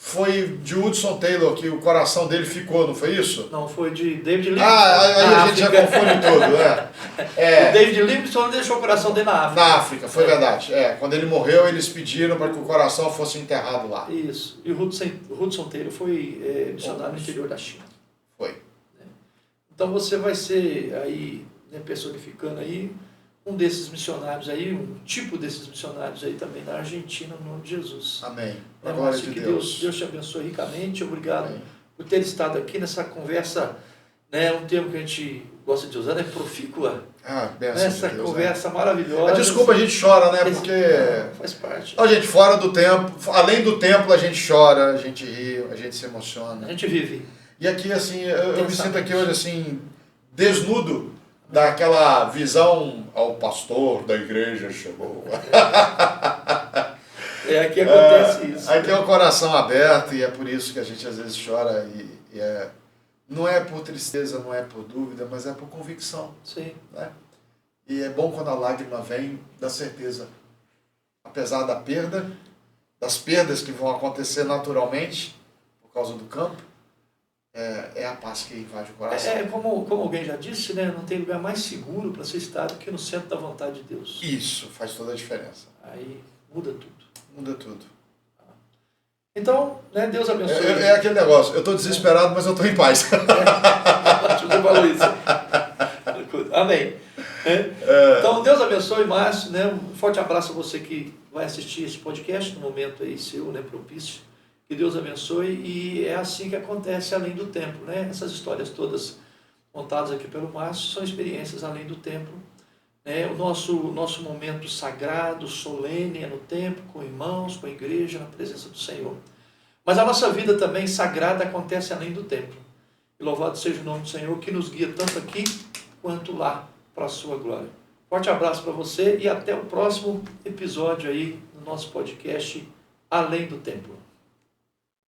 Foi de Hudson Taylor que o coração dele ficou, não foi isso? Não, foi de David Livingstone. Aí a gente já confunde tudo, O David Livingstone deixou o coração dele na África. Na África, foi verdade. Quando ele morreu, eles pediram para que o coração fosse enterrado lá. Isso. E o Hudson Taylor foi missionário no interior da China. Foi. Então você vai ser aí, né, personificando aí um desses missionários aí, um tipo desses missionários aí também na Argentina, no nome de Jesus. Amém. Né, Glória Márcio, de que Deus. Deus te abençoe ricamente. Obrigado Amém. por ter estado aqui nessa conversa, né, um termo que a gente gosta de usar, né, profícua. Ah, benção Essa de Deus, conversa né? maravilhosa. Desculpa, a gente chora, né? Porque faz parte. a gente fora do templo, além do templo, a gente chora, a gente ri, a gente se A emociona. gente vive. E aqui, assim, eu me sinto aqui hoje, assim, desnudo daquela visão ao pastor da igreja chegou. Aqui acontece isso. Aqui é o coração aberto e é por isso que a gente às vezes chora não é por tristeza, não é por dúvida, mas é por convicção. Sim. Né? E é bom quando a lágrima vem da certeza. Apesar da perda, das perdas que vão acontecer naturalmente por causa do campo, é a paz que invade o coração. Como alguém já disse, né, não tem lugar mais seguro para ser estado que no centro da vontade de Deus. Isso faz toda a diferença. Aí muda tudo. Muda tudo. Então, né, Deus abençoe. É aquele negócio, eu estou desesperado, mas eu estou em paz. Você falou isso. Amém. Então, Deus abençoe, Márcio. Né? Um forte abraço a você que vai assistir esse podcast no momento aí seu, né, propício. Que Deus abençoe. E é assim que acontece além do tempo. Né? Essas histórias todas contadas aqui pelo Márcio são experiências além do tempo. O nosso momento sagrado, solene, é no templo, com irmãos, com a igreja, na presença do Senhor. Mas a nossa vida também sagrada acontece além do templo. E louvado seja o nome do Senhor, que nos guia tanto aqui quanto lá, para a sua glória. Forte abraço para você e até o próximo episódio aí no nosso podcast Além do Templo.